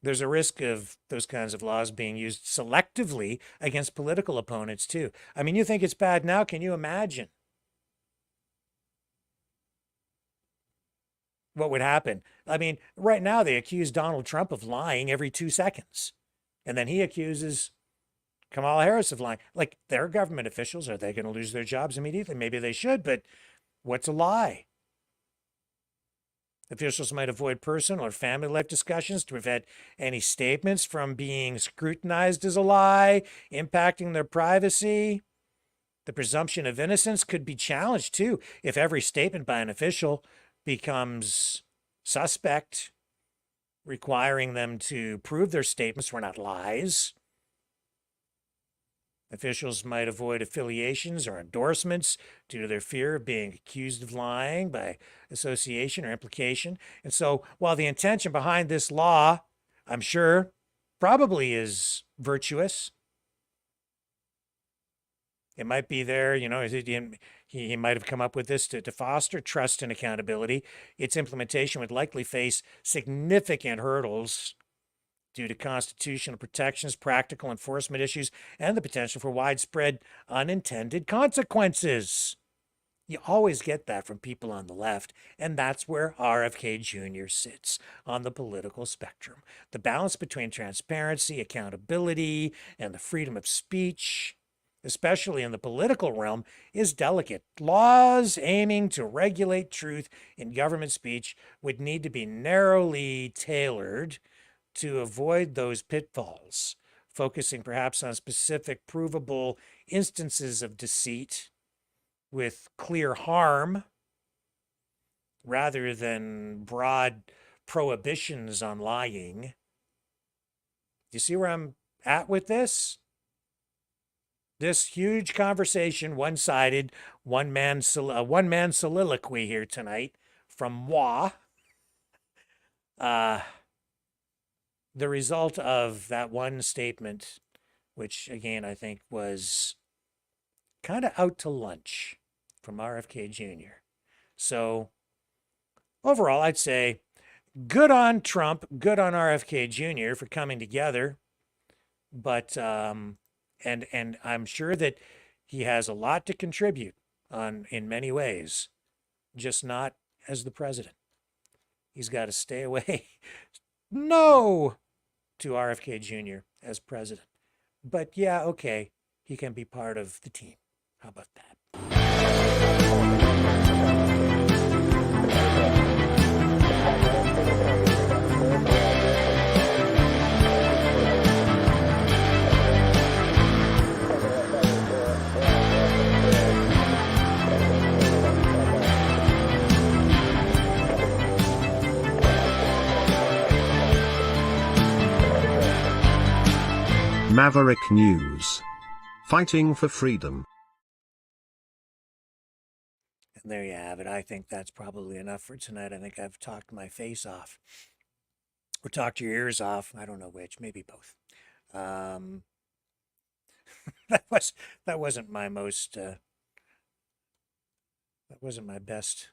There's a risk of those kinds of laws being used selectively against political opponents, too. I mean, you think it's bad now? Can you imagine what would happen? I mean, right now they accuse Donald Trump of lying every 2 seconds. And then he accuses Kamala Harris of lying. Like, they're government officials. Are they going to lose their jobs immediately? Maybe they should, but what's a lie? Officials might avoid personal or family life discussions to prevent any statements from being scrutinized as a lie, impacting their privacy. The presumption of innocence could be challenged, too, if every statement by an official becomes suspect, requiring them to prove their statements were not lies. Officials might avoid affiliations or endorsements due to their fear of being accused of lying by association or implication. And so while the intention behind this law, I'm sure, probably is virtuous, it might be there, he might have come up with this to foster trust and accountability. Its implementation would likely face significant hurdles due to constitutional protections, practical enforcement issues, and the potential for widespread unintended consequences. You always get that from people on the left, and that's where RFK Jr. sits on the political spectrum. The balance between transparency, accountability, and the freedom of speech, especially in the political realm, is delicate. Laws aiming to regulate truth in government speech would need to be narrowly tailored to avoid those pitfalls, focusing perhaps on specific provable instances of deceit with clear harm rather than broad prohibitions on lying. Do you see where I'm at with this? This huge conversation, one-sided, one-man soliloquy here tonight from moi. The result of that one statement, which again I think was kind of out to lunch from RFK Jr. So overall, I'd say good on Trump, good on RFK Jr. for coming together. But and I'm sure that he has a lot to contribute in many ways, just not as the president. He's got to stay away. No to RFK Jr. as president. But yeah, okay, he can be part of the team. How about that? Maverick News. Fighting for freedom. And there you have it. I think that's probably enough for tonight. I think I've talked my face off. Or talked your ears off. I don't know which. Maybe both. That wasn't my most... that wasn't my best...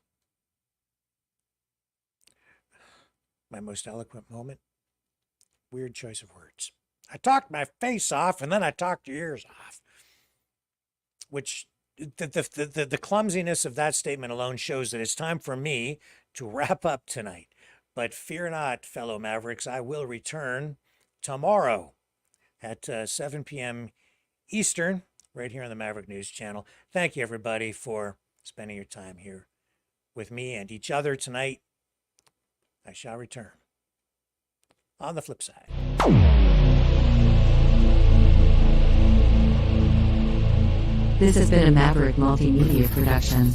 my most eloquent moment. Weird choice of words. I talked my face off and then I talked your ears off. Which the clumsiness of that statement alone shows that it's time for me to wrap up tonight. But fear not, fellow Mavericks, I will return tomorrow at 7 p.m. Eastern, right here on the Maverick News Channel. Thank you, everybody, for spending your time here with me and each other tonight. I shall return on the flip side. This has been a Maverick Multimedia production.